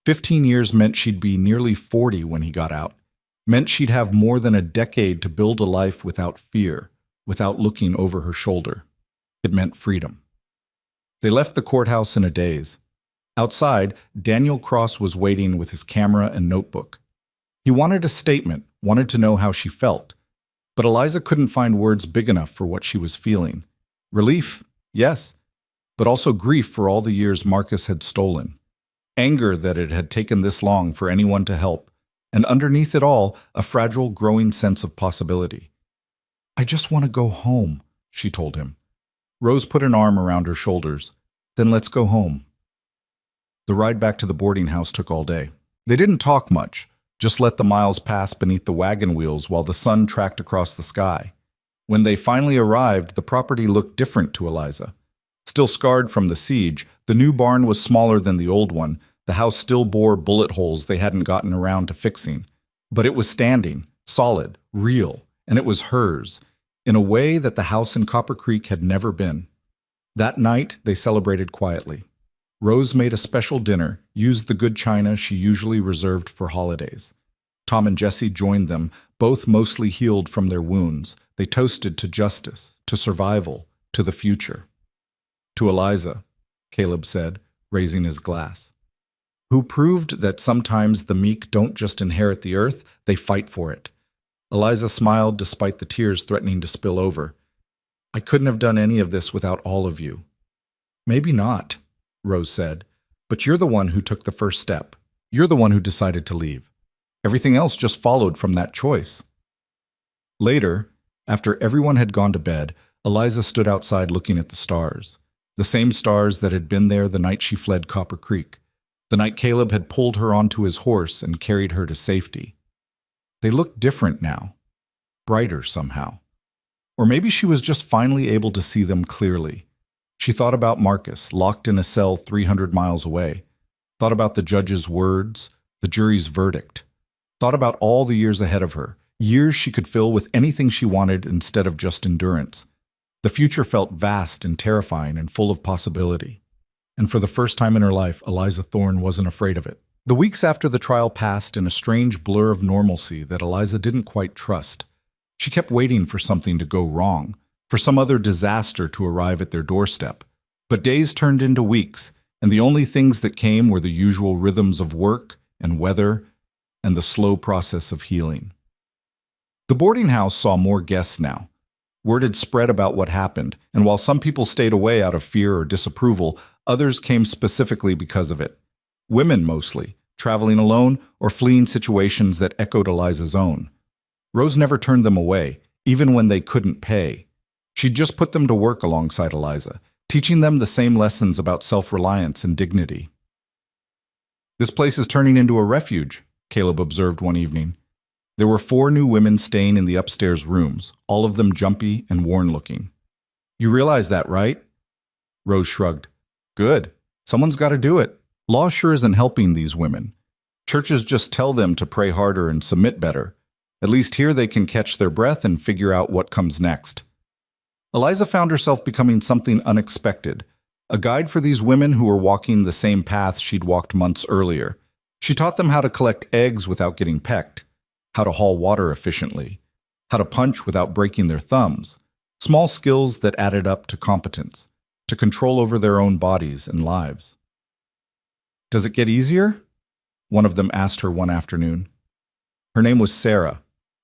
15 years meant she'd be nearly 40 when he got out. Meant she'd have more than a decade to build a life without fear, without looking over her shoulder. It meant freedom. They left the courthouse in a daze. Outside, Daniel Cross was waiting with his camera and notebook. He wanted a statement, wanted to know how she felt. But Eliza couldn't find words big enough for what she was feeling. Relief, yes, but also grief for all the years Marcus had stolen. Anger that it had taken this long for anyone to help, and underneath it all, a fragile, growing sense of possibility. "I just want to go home," she told him. Rose put an arm around her shoulders. "Then let's go home." The ride back to the boarding house took all day. They didn't talk much, just let the miles pass beneath the wagon wheels while the sun tracked across the sky. When they finally arrived, the property looked different to Eliza. Still scarred from the siege, the new barn was smaller than the old one. The house still bore bullet holes they hadn't gotten around to fixing. But it was standing, solid, real, and it was hers, in a way that the house in Copper Creek had never been. That night, they celebrated quietly. Rose made a special dinner, used the good china she usually reserved for holidays. Tom and Jesse joined them, both mostly healed from their wounds. They toasted to justice, to survival, to the future. "To Eliza," Caleb said, raising his glass, "who proved that sometimes the meek don't just inherit the earth, they fight for it." Eliza smiled despite the tears threatening to spill over. "I couldn't have done any of this without all of you." "Maybe not," Rose said, "but you're the one who took the first step. You're the one who decided to leave. Everything else just followed from that choice." Later, after everyone had gone to bed, Eliza stood outside looking at the stars. The same stars that had been there the night she fled Copper Creek. The night Caleb had pulled her onto his horse and carried her to safety. They looked different now. Brighter somehow. Or maybe she was just finally able to see them clearly. She thought about Marcus, locked in a cell 300 miles away. Thought about the judge's words, the jury's verdict. Thought about all the years ahead of her, Years she could fill with anything she wanted instead of just endurance. The future felt vast and terrifying and full of possibility. And for the first time in her life, Eliza Thorne wasn't afraid of it. The weeks after the trial passed in a strange blur of normalcy that Eliza didn't quite trust. She kept waiting for something to go wrong, for some other disaster to arrive at their doorstep. But days turned into weeks, and the only things that came were the usual rhythms of work and weather and the slow process of healing. The boarding house saw more guests now. Word had spread about what happened, and while some people stayed away out of fear or disapproval, others came specifically because of it. Women mostly, traveling alone or fleeing situations that echoed Eliza's own. Rose never turned them away, even when they couldn't pay. She'd just put them to work alongside Eliza, teaching them the same lessons about self-reliance and dignity. "This place is turning into a refuge," Caleb observed one evening. There were 4 new women staying in the upstairs rooms, all of them jumpy and worn-looking. "You realize that, right?" Rose shrugged. "Good. Someone's got to do it. Law sure isn't helping these women. Churches just tell them to pray harder and submit better. At least here they can catch their breath and figure out what comes next." Eliza found herself becoming something unexpected, a guide for these women who were walking the same path she'd walked months earlier. She taught them how to collect eggs without getting pecked, how to haul water efficiently, how to punch without breaking their thumbs, small skills that added up to competence, to control over their own bodies and lives. "Does it get easier?" one of them asked her one afternoon. Her name was Sarah,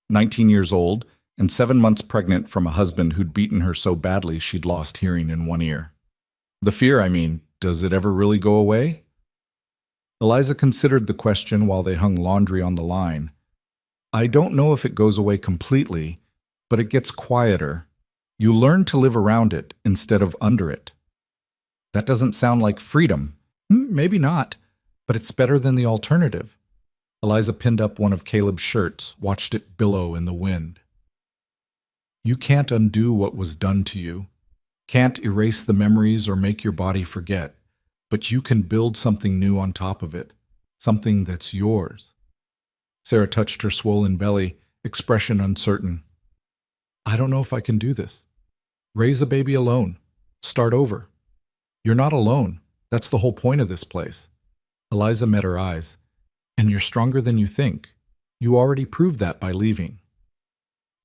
19 years old, and 7 months pregnant from a husband who'd beaten her so badly she'd lost hearing in one ear. "The fear, I mean, does it ever really go away?" Eliza considered the question while they hung laundry on the line. "I don't know if it goes away completely, but it gets quieter. You learn to live around it instead of under it." "That doesn't sound like freedom." Maybe not, but it's better than the alternative." Eliza pinned up one of Caleb's shirts, watched it billow in the wind. "You can't undo what was done to you. Can't erase the memories or make your body forget, but you can build something new on top of it, something that's yours." Sarah touched her swollen belly, expression uncertain. "I don't know if I can do this. Raise a baby alone. Start over. You're not alone. That's the whole point of this place." Eliza met her eyes. "And you're stronger than you think. You already proved that by leaving."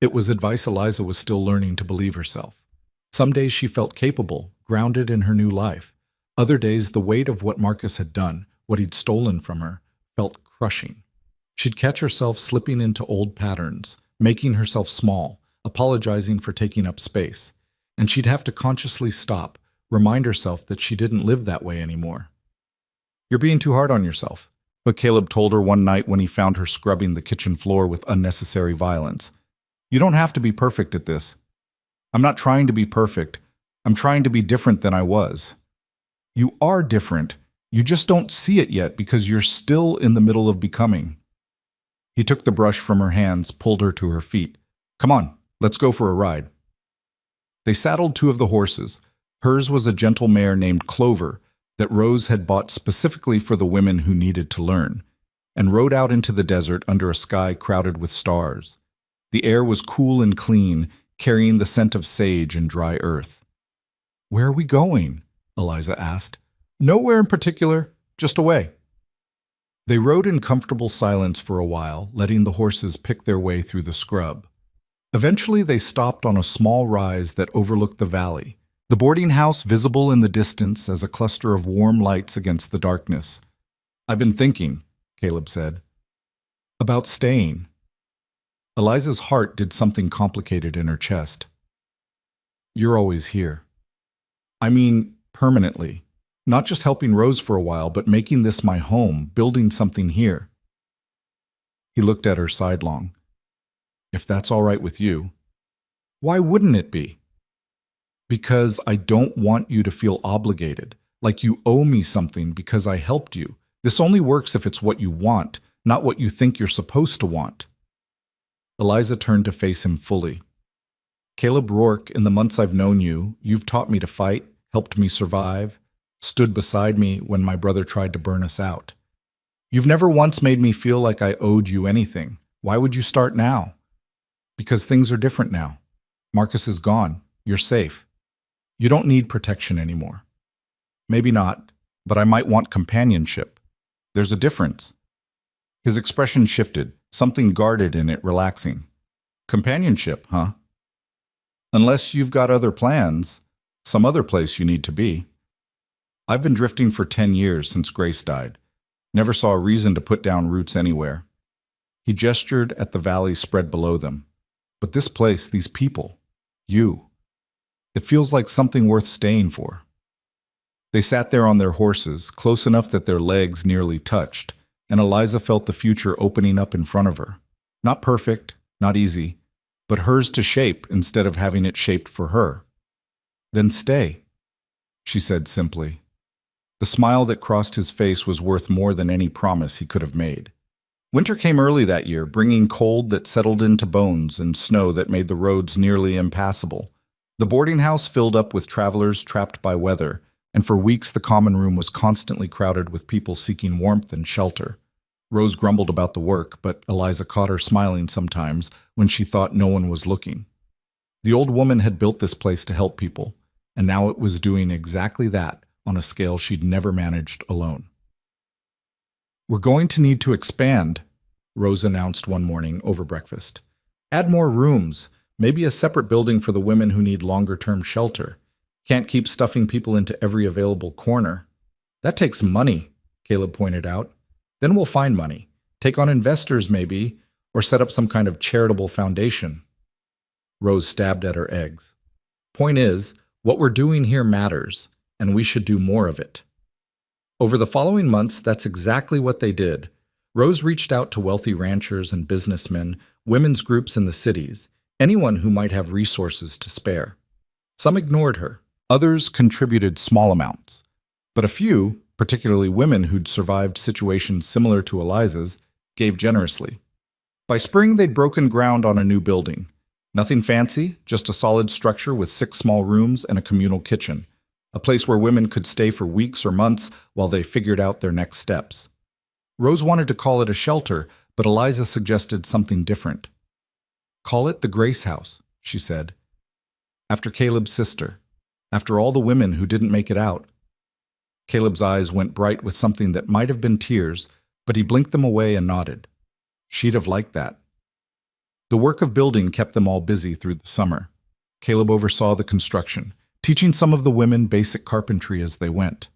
It was advice Eliza was still learning to believe herself. Some days she felt capable, grounded in her new life. Other days the weight of what Marcus had done, what he'd stolen from her, felt crushing. She'd catch herself slipping into old patterns, making herself small, apologizing for taking up space. And she'd have to consciously stop, remind herself that she didn't live that way anymore. "You're being too hard on yourself," but Caleb told her one night when he found her scrubbing the kitchen floor with unnecessary violence. "You don't have to be perfect at this." "I'm not trying to be perfect. I'm trying to be different than I was." "You are different. You just don't see it yet because you're still in the middle of becoming." He took the brush from her hands, pulled her to her feet. "Come on, let's go for a ride." They saddled 2 of the horses. Hers was a gentle mare named Clover that Rose had bought specifically for the women who needed to learn, and rode out into the desert under a sky crowded with stars. The air was cool and clean, carrying the scent of sage and dry earth. "Where are we going?" Eliza asked. "Nowhere in particular, just away." They rode in comfortable silence for a while, letting the horses pick their way through the scrub. Eventually they stopped on a small rise that overlooked the valley, the boarding house visible in the distance as a cluster of warm lights against the darkness. "I've been thinking," Caleb said, "about staying." Eliza's heart did something complicated in her chest. "You're always here. I mean, permanently. Not just helping Rose for a while, but making this my home, building something here." He looked at her sidelong. "If that's all right with you." "Why wouldn't it be?" "Because I don't want you to feel obligated, like you owe me something because I helped you. This only works if it's what you want, not what you think you're supposed to want." Eliza turned to face him fully. "Caleb Rourke, in the months I've known you, you've taught me to fight, helped me survive, stood beside me when my brother tried to burn us out. You've never once made me feel like I owed you anything. Why would you start now? Because things are different now. Marcus is gone. You're safe. You don't need protection anymore. Maybe not, but I might want companionship. There's a difference. His expression shifted, something guarded in it relaxing. Companionship, huh? Unless you've got other plans, some other place you need to be. I've been drifting for 10 years since Grace died. Never saw a reason to put down roots anywhere. He gestured at the valley spread below them. But this place, these people, you, it feels like something worth staying for. They sat there on their horses, close enough that their legs nearly touched, and Eliza felt the future opening up in front of her. Not perfect, not easy, but hers to shape instead of having it shaped for her. Then stay, she said simply. The smile that crossed his face was worth more than any promise he could have made. Winter came early that year, bringing cold that settled into bones and snow that made the roads nearly impassable. The boarding house filled up with travelers trapped by weather, and for weeks the common room was constantly crowded with people seeking warmth and shelter. Rose grumbled about the work, but Eliza caught her smiling sometimes when she thought no one was looking. The old woman had built this place to help people, and now it was doing exactly that on a scale she'd never managed alone. "We're going to need to expand," Rose announced one morning over breakfast. "Add more rooms, maybe a separate building for the women who need longer-term shelter. Can't keep stuffing people into every available corner." "That takes money," Caleb pointed out. "Then we'll find money. Take on investors maybe, or set up some kind of charitable foundation." Rose stabbed at her eggs. "Point is, what we're doing here matters, and we should do more of it." Over the following months, that's exactly what they did. Rose reached out to wealthy ranchers and businessmen, women's groups in the cities, anyone who might have resources to spare. Some ignored her. Others contributed small amounts. But a few, particularly women who'd survived situations similar to Eliza's, gave generously. By spring, they'd broken ground on a new building. Nothing fancy, just a solid structure with 6 small rooms and a communal kitchen. A place where women could stay for weeks or months while they figured out their next steps. Rose wanted to call it a shelter, but Eliza suggested something different. "Call it the Grace House," she said. "After Caleb's sister. After all the women who didn't make it out." Caleb's eyes went bright with something that might have been tears, but he blinked them away and nodded. She'd have liked that. The work of building kept them all busy through the summer. Caleb oversaw the construction, teaching some of the women basic carpentry as they went.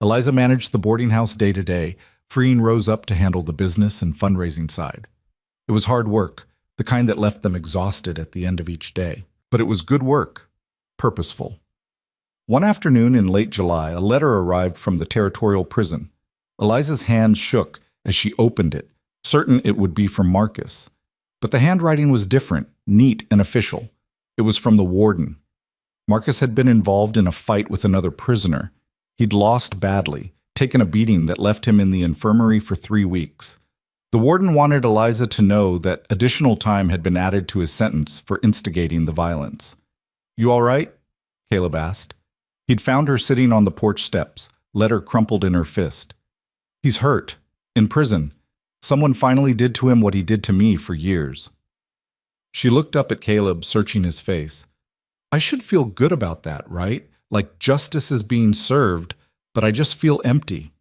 Eliza managed the boarding house day to day, freeing Rose up to handle the business and fundraising side. It was hard work, the kind that left them exhausted at the end of each day. But it was good work, purposeful. One afternoon in late July, a letter arrived from the territorial prison. Eliza's hand shook as she opened it, certain it would be from Marcus. But the handwriting was different, neat and official. It was from the warden. Marcus had been involved in a fight with another prisoner. He'd lost badly, taken a beating that left him in the infirmary for 3 weeks. The warden wanted Eliza to know that additional time had been added to his sentence for instigating the violence. "You all right?" Caleb asked. He'd found her sitting on the porch steps, letter crumpled in her fist. "He's hurt. In prison. Someone finally did to him what he did to me for years." She looked up at Caleb, searching his face. "I should feel good about that, right? Like justice is being served, but I just feel empty."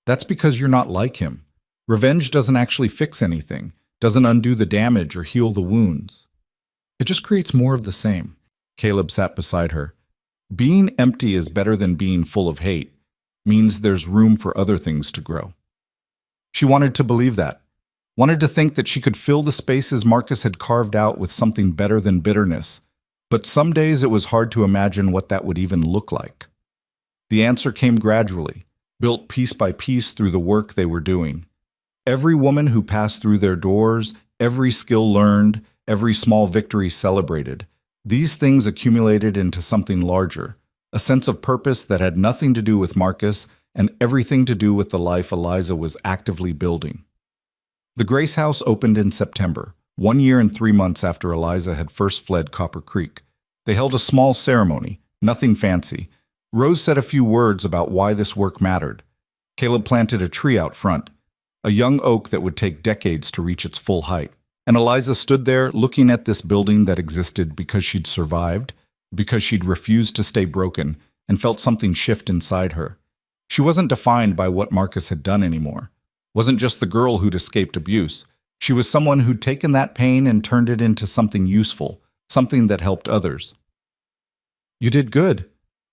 "That's because you're not like him. Revenge doesn't actually fix anything, doesn't undo the damage or heal the wounds. It just creates more of the same." Caleb sat beside her. "Being empty is better than being full of hate. Means there's room for other things to grow." She wanted to believe that. Wanted to think that she could fill the spaces Marcus had carved out with something better than bitterness. But some days it was hard to imagine what that would even look like. The answer came gradually, built piece by piece through the work they were doing. Every woman who passed through their doors, every skill learned, every small victory celebrated. These things accumulated into something larger, a sense of purpose that had nothing to do with Marcus and everything to do with the life Eliza was actively building. The Grace House opened in September, 1 year and 3 months after Eliza had first fled Copper Creek. They held a small ceremony, nothing fancy. Rose said a few words about why this work mattered. Caleb planted a tree out front, a young oak that would take decades to reach its full height. And Eliza stood there looking at this building that existed because she'd survived, because she'd refused to stay broken, and felt something shift inside her. She wasn't defined by what Marcus had done anymore. Wasn't just the girl who'd escaped abuse. She was someone who'd taken that pain and turned it into something useful, something that helped others. "You did good,"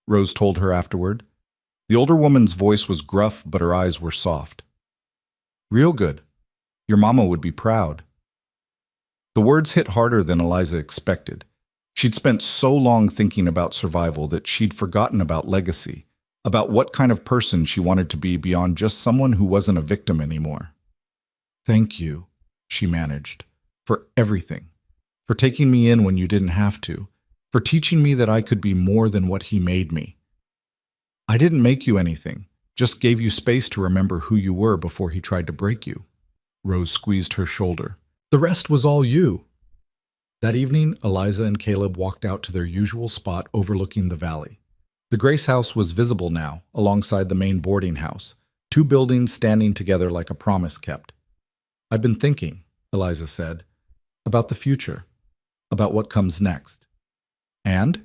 Rose told her afterward. The older woman's voice was gruff, but her eyes were soft. "Real good. Your mama would be proud." The words hit harder than Eliza expected. She'd spent so long thinking about survival that she'd forgotten about legacy, about what kind of person she wanted to be beyond just someone who wasn't a victim anymore. "Thank you," she managed, "for everything. For taking me in when you didn't have to. For teaching me that I could be more than what he made me. I didn't make you anything, just gave you space to remember who you were before he tried to break you." Rose squeezed her shoulder. "The rest was all you." That evening, Eliza and Caleb walked out to their usual spot overlooking the valley. The Grace house was visible now, alongside the main boarding house, two buildings standing together like a promise kept. "I've been thinking," Eliza said, "about the future, about what comes next. And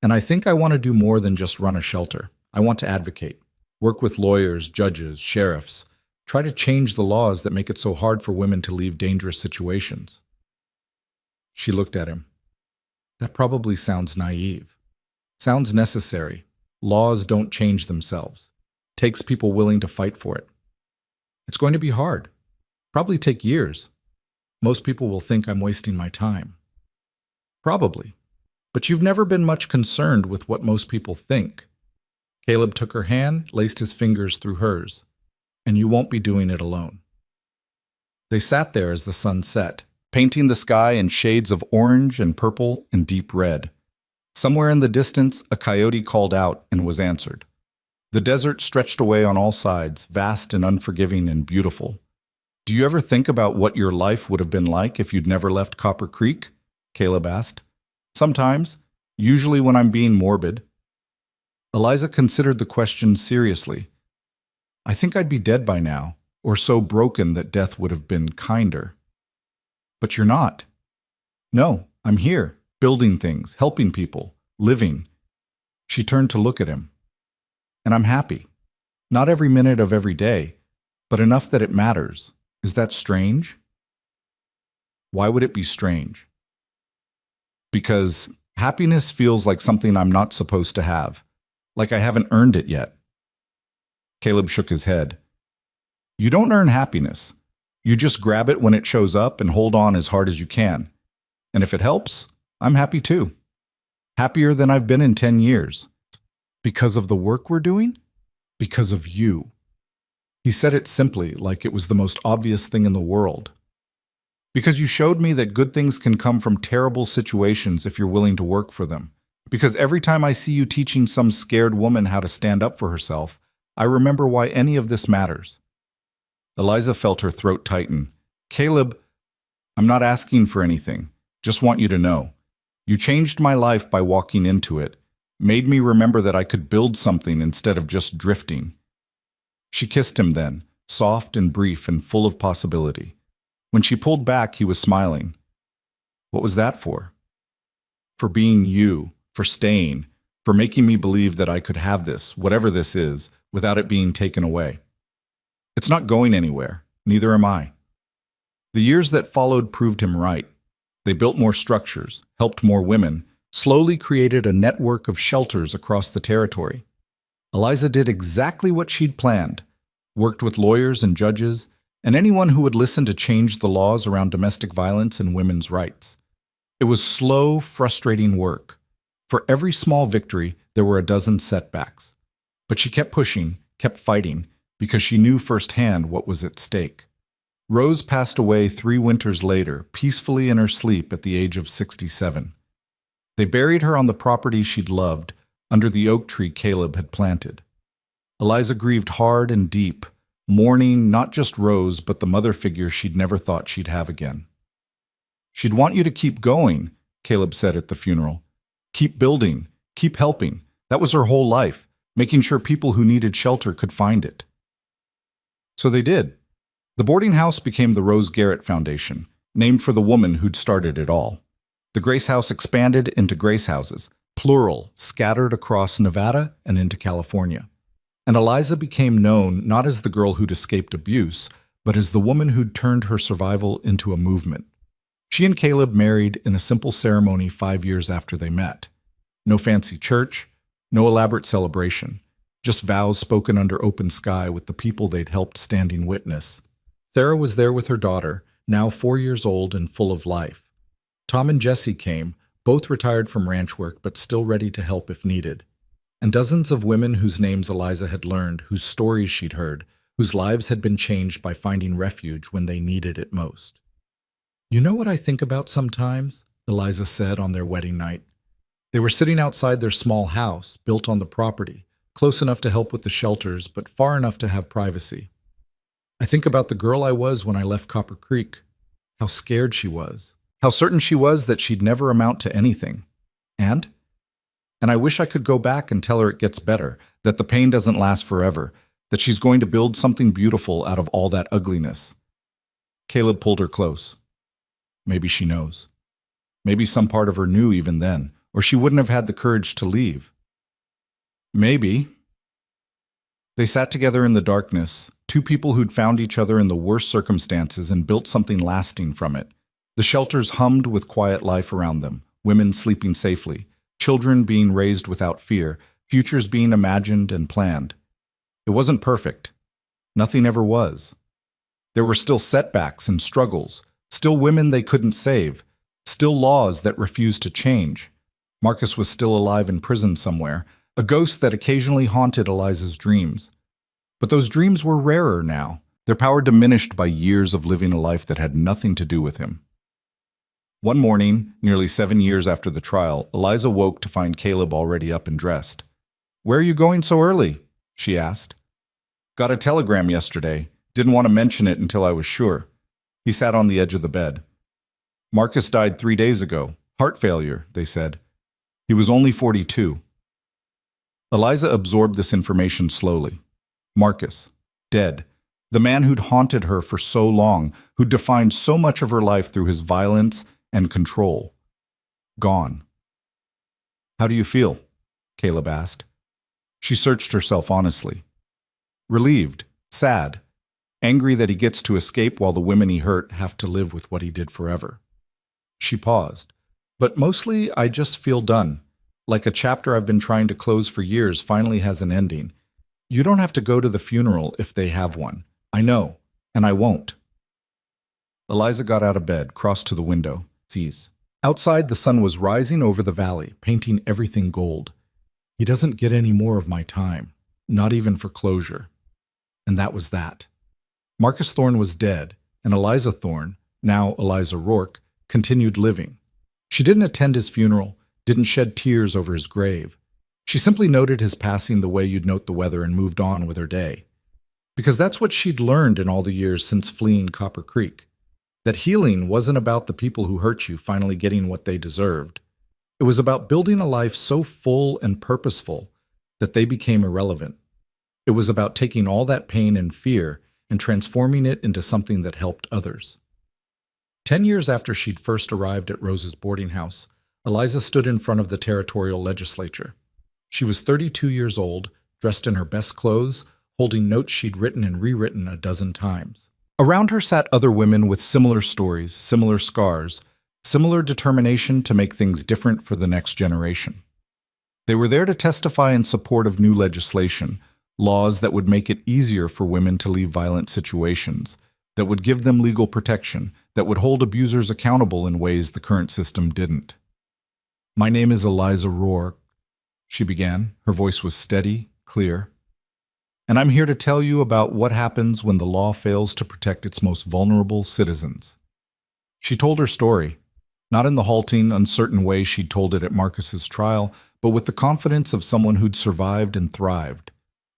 I think I want to do more than just run a shelter. I want to advocate, work with lawyers, judges, sheriffs, try to change the laws that make it so hard for women to leave dangerous situations." She looked at him. "That probably sounds naive. Sounds necessary. Laws don't change themselves. Takes people willing to fight for it. It's going to be hard. Probably take years. Most people will think I'm wasting my time." "Probably. But you've never been much concerned with what most people think." Caleb took her hand, laced his fingers through hers. "And you won't be doing it alone." They sat there as the sun set, painting the sky in shades of orange and purple and deep red. Somewhere in the distance, a coyote called out and was answered. The desert stretched away on all sides, vast and unforgiving and beautiful. "Do you ever think about what your life would have been like if you'd never left Copper Creek?" Caleb asked. "Sometimes, usually when I'm being morbid." Eliza considered the question seriously. "I think I'd be dead by now, or so broken that death would have been kinder." "But you're not." "No, I'm here, building things, helping people, living." She turned to look at him. "And I'm happy. Not every minute of every day, but enough that it matters. Is that strange?" "Why would it be strange?" "Because happiness feels like something I'm not supposed to have, like I haven't earned it yet." Caleb shook his head. "You don't earn happiness. You just grab it when it shows up and hold on as hard as you can. And if it helps, I'm happy too. Happier than I've been in 10 years. Because of the work we're doing? Because of you." He said it simply, like it was the most obvious thing in the world. "Because you showed me that good things can come from terrible situations if you're willing to work for them. Because every time I see you teaching some scared woman how to stand up for herself, I remember why any of this matters." Eliza felt her throat tighten. "Caleb, I'm not asking for anything. Just want you to know. You changed my life by walking into it, made me remember that I could build something instead of just drifting." She kissed him then, soft and brief and full of possibility. When she pulled back, he was smiling. "What was that for?" "For being you, for staying, for making me believe that I could have this, whatever this is, without it being taken away. It's not going anywhere, neither am I." The years that followed proved him right. They built more structures, helped more women, slowly created a network of shelters across the territory. Eliza did exactly what she'd planned, worked with lawyers and judges, and anyone who would listen to change the laws around domestic violence and women's rights. It was slow, frustrating work. For every small victory, there were a dozen setbacks. But she kept pushing, kept fighting, because she knew firsthand what was at stake. Rose passed away 3 winters later, peacefully in her sleep at the age of 67. They buried her on the property she'd loved, under the oak tree Caleb had planted. Eliza grieved hard and deep, mourning not just Rose, but the mother figure she'd never thought she'd have again. "She'd want you to keep going," Caleb said at the funeral. "Keep building, keep helping. That was her whole life, making sure people who needed shelter could find it." So they did. The boarding house became the Rose Garrett Foundation, named for the woman who'd started it all. The Grace House expanded into Grace Houses, plural, scattered across Nevada and into California. And Eliza became known not as the girl who'd escaped abuse, but as the woman who'd turned her survival into a movement. She and Caleb married in a simple ceremony 5 years after they met. No fancy church, no elaborate celebration, just vows spoken under open sky with the people they'd helped standing witness. Sarah was there with her daughter, now 4 years old and full of life. Tom and Jesse came, both retired from ranch work but still ready to help if needed. And dozens of women whose names Eliza had learned, whose stories she'd heard, whose lives had been changed by finding refuge when they needed it most. "You know what I think about sometimes?" Eliza said on their wedding night. They were sitting outside their small house, built on the property, close enough to help with the shelters, but far enough to have privacy. "I think about the girl I was when I left Copper Creek, how scared she was, how certain she was that she'd never amount to anything. And I wish I could go back and tell her it gets better, that the pain doesn't last forever, that she's going to build something beautiful out of all that ugliness." Caleb pulled her close. Maybe she knows. Maybe some part of her knew even then, or she wouldn't have had the courage to leave. Maybe. They sat together in the darkness, two people who'd found each other in the worst circumstances and built something lasting from it. The shelters hummed with quiet life around them, women sleeping safely, children being raised without fear, futures being imagined and planned. It wasn't perfect. Nothing ever was. There were still setbacks and struggles, still women they couldn't save, still laws that refused to change. Marcus was still alive in prison somewhere, a ghost that occasionally haunted Eliza's dreams. But those dreams were rarer now, their power diminished by years of living a life that had nothing to do with him. One morning, nearly 7 years after the trial, Eliza woke to find Caleb already up and dressed. "Where are you going so early?" she asked. "Got a telegram yesterday. Didn't want to mention it until I was sure." He sat on the edge of the bed. "Marcus died 3 days ago. Heart failure," they said. He was only 42. Eliza absorbed this information slowly. Marcus, dead. The man who'd haunted her for so long, who'd defined so much of her life through his violence and control. Gone. "How do you feel?" Caleb asked. She searched herself honestly. Relieved, sad, angry that he gets to escape while the women he hurt have to live with what he did forever. She paused. "But mostly, I just feel done. Like a chapter I've been trying to close for years finally has an ending. You don't have to go to the funeral if they have one. I know, and I won't." Eliza got out of bed, crossed to the window. Sees. Outside, the sun was rising over the valley, painting everything gold. He doesn't get any more of my time, not even for closure. And that was that. Marcus Thorne was dead, and Eliza Thorne, now Eliza Rourke, continued living. She didn't attend his funeral, didn't shed tears over his grave. She simply noted his passing the way you'd note the weather and moved on with her day. Because that's what she'd learned in all the years since fleeing Copper Creek. That healing wasn't about the people who hurt you finally getting what they deserved. It was about building a life so full and purposeful that they became irrelevant. It was about taking all that pain and fear and transforming it into something that helped others. 10 years after she'd first arrived at Rose's boarding house, Eliza stood in front of the territorial legislature. She was 32 years old, dressed in her best clothes, holding notes she'd written and rewritten a dozen times. Around her sat other women with similar stories, similar scars, similar determination to make things different for the next generation. They were there to testify in support of new legislation, laws that would make it easier for women to leave violent situations, that would give them legal protection, that would hold abusers accountable in ways the current system didn't. "My name is Eliza Rourke," she began. Her voice was steady, clear. "And I'm here to tell you about what happens when the law fails to protect its most vulnerable citizens." She told her story, not in the halting, uncertain way she'd told it at Marcus's trial, but with the confidence of someone who'd survived and thrived.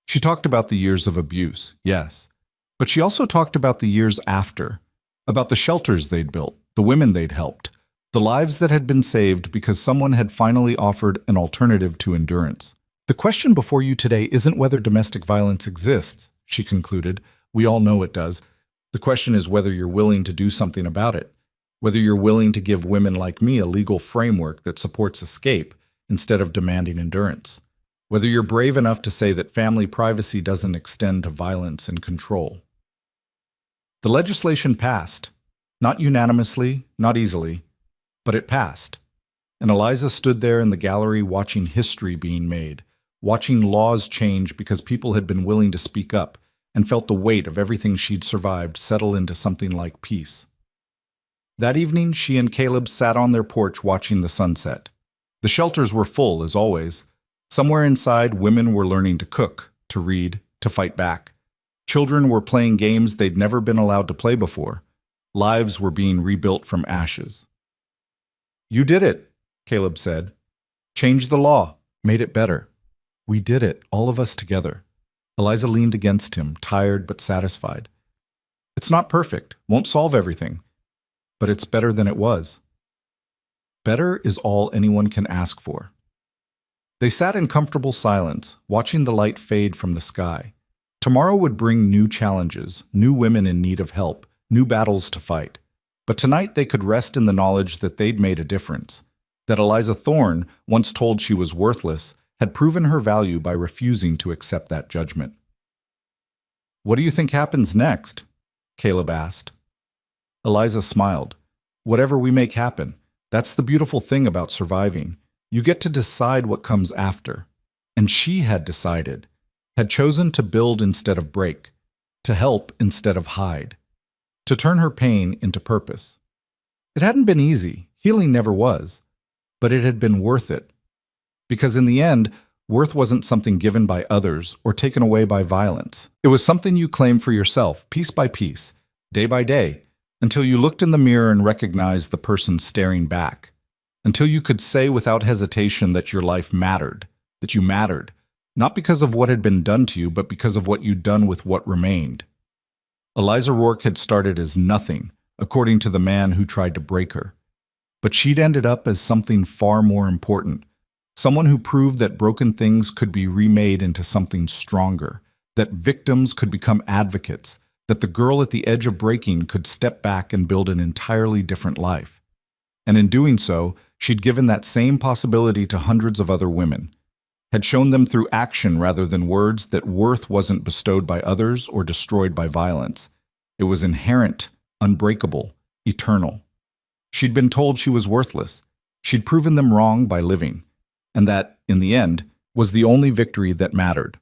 She talked about the years of abuse, yes, but she also talked about the years after, about the shelters they'd built, the women they'd helped, the lives that had been saved because someone had finally offered an alternative to endurance. "The question before you today isn't whether domestic violence exists," she concluded. "We all know it does. The question is whether you're willing to do something about it. Whether you're willing to give women like me a legal framework that supports escape instead of demanding endurance. Whether you're brave enough to say that family privacy doesn't extend to violence and control. The legislation passed. Not unanimously, not easily, but it passed. And Eliza stood there in the gallery watching history being made, watching laws change because people had been willing to speak up and felt the weight of everything she'd survived settle into something like peace. That evening, she and Caleb sat on their porch watching the sunset. The shelters were full, as always. Somewhere inside, women were learning to cook, to read, to fight back. Children were playing games they'd never been allowed to play before. Lives were being rebuilt from ashes. "You did it," Caleb said. "Changed the law, made it better. We did it, all of us together." Eliza leaned against him, tired but satisfied. "It's not perfect, won't solve everything, but it's better than it was. Better is all anyone can ask for." They sat in comfortable silence, watching the light fade from the sky. Tomorrow would bring new challenges, new women in need of help, new battles to fight. But tonight they could rest in the knowledge that they'd made a difference, that Eliza Thorne, once told she was worthless, had proven her value by refusing to accept that judgment. "What do you think happens next?" Caleb asked. Eliza smiled. "Whatever we make happen. That's the beautiful thing about surviving. You get to decide what comes after." And she had decided, had chosen to build instead of break, to help instead of hide, to turn her pain into purpose. It hadn't been easy, healing never was, but it had been worth it. Because in the end, worth wasn't something given by others or taken away by violence. It was something you claimed for yourself, piece by piece, day by day, until you looked in the mirror and recognized the person staring back, until you could say without hesitation that your life mattered, that you mattered, not because of what had been done to you, but because of what you'd done with what remained. Eliza Rourke had started as nothing, according to the man who tried to break her. But she'd ended up as something far more important, someone who proved that broken things could be remade into something stronger, that victims could become advocates, that the girl at the edge of breaking could step back and build an entirely different life. And in doing so, she'd given that same possibility to hundreds of other women, had shown them through action rather than words that worth wasn't bestowed by others or destroyed by violence. It was inherent, unbreakable, eternal. She'd been told she was worthless. She'd proven them wrong by living, and that, in the end, was the only victory that mattered.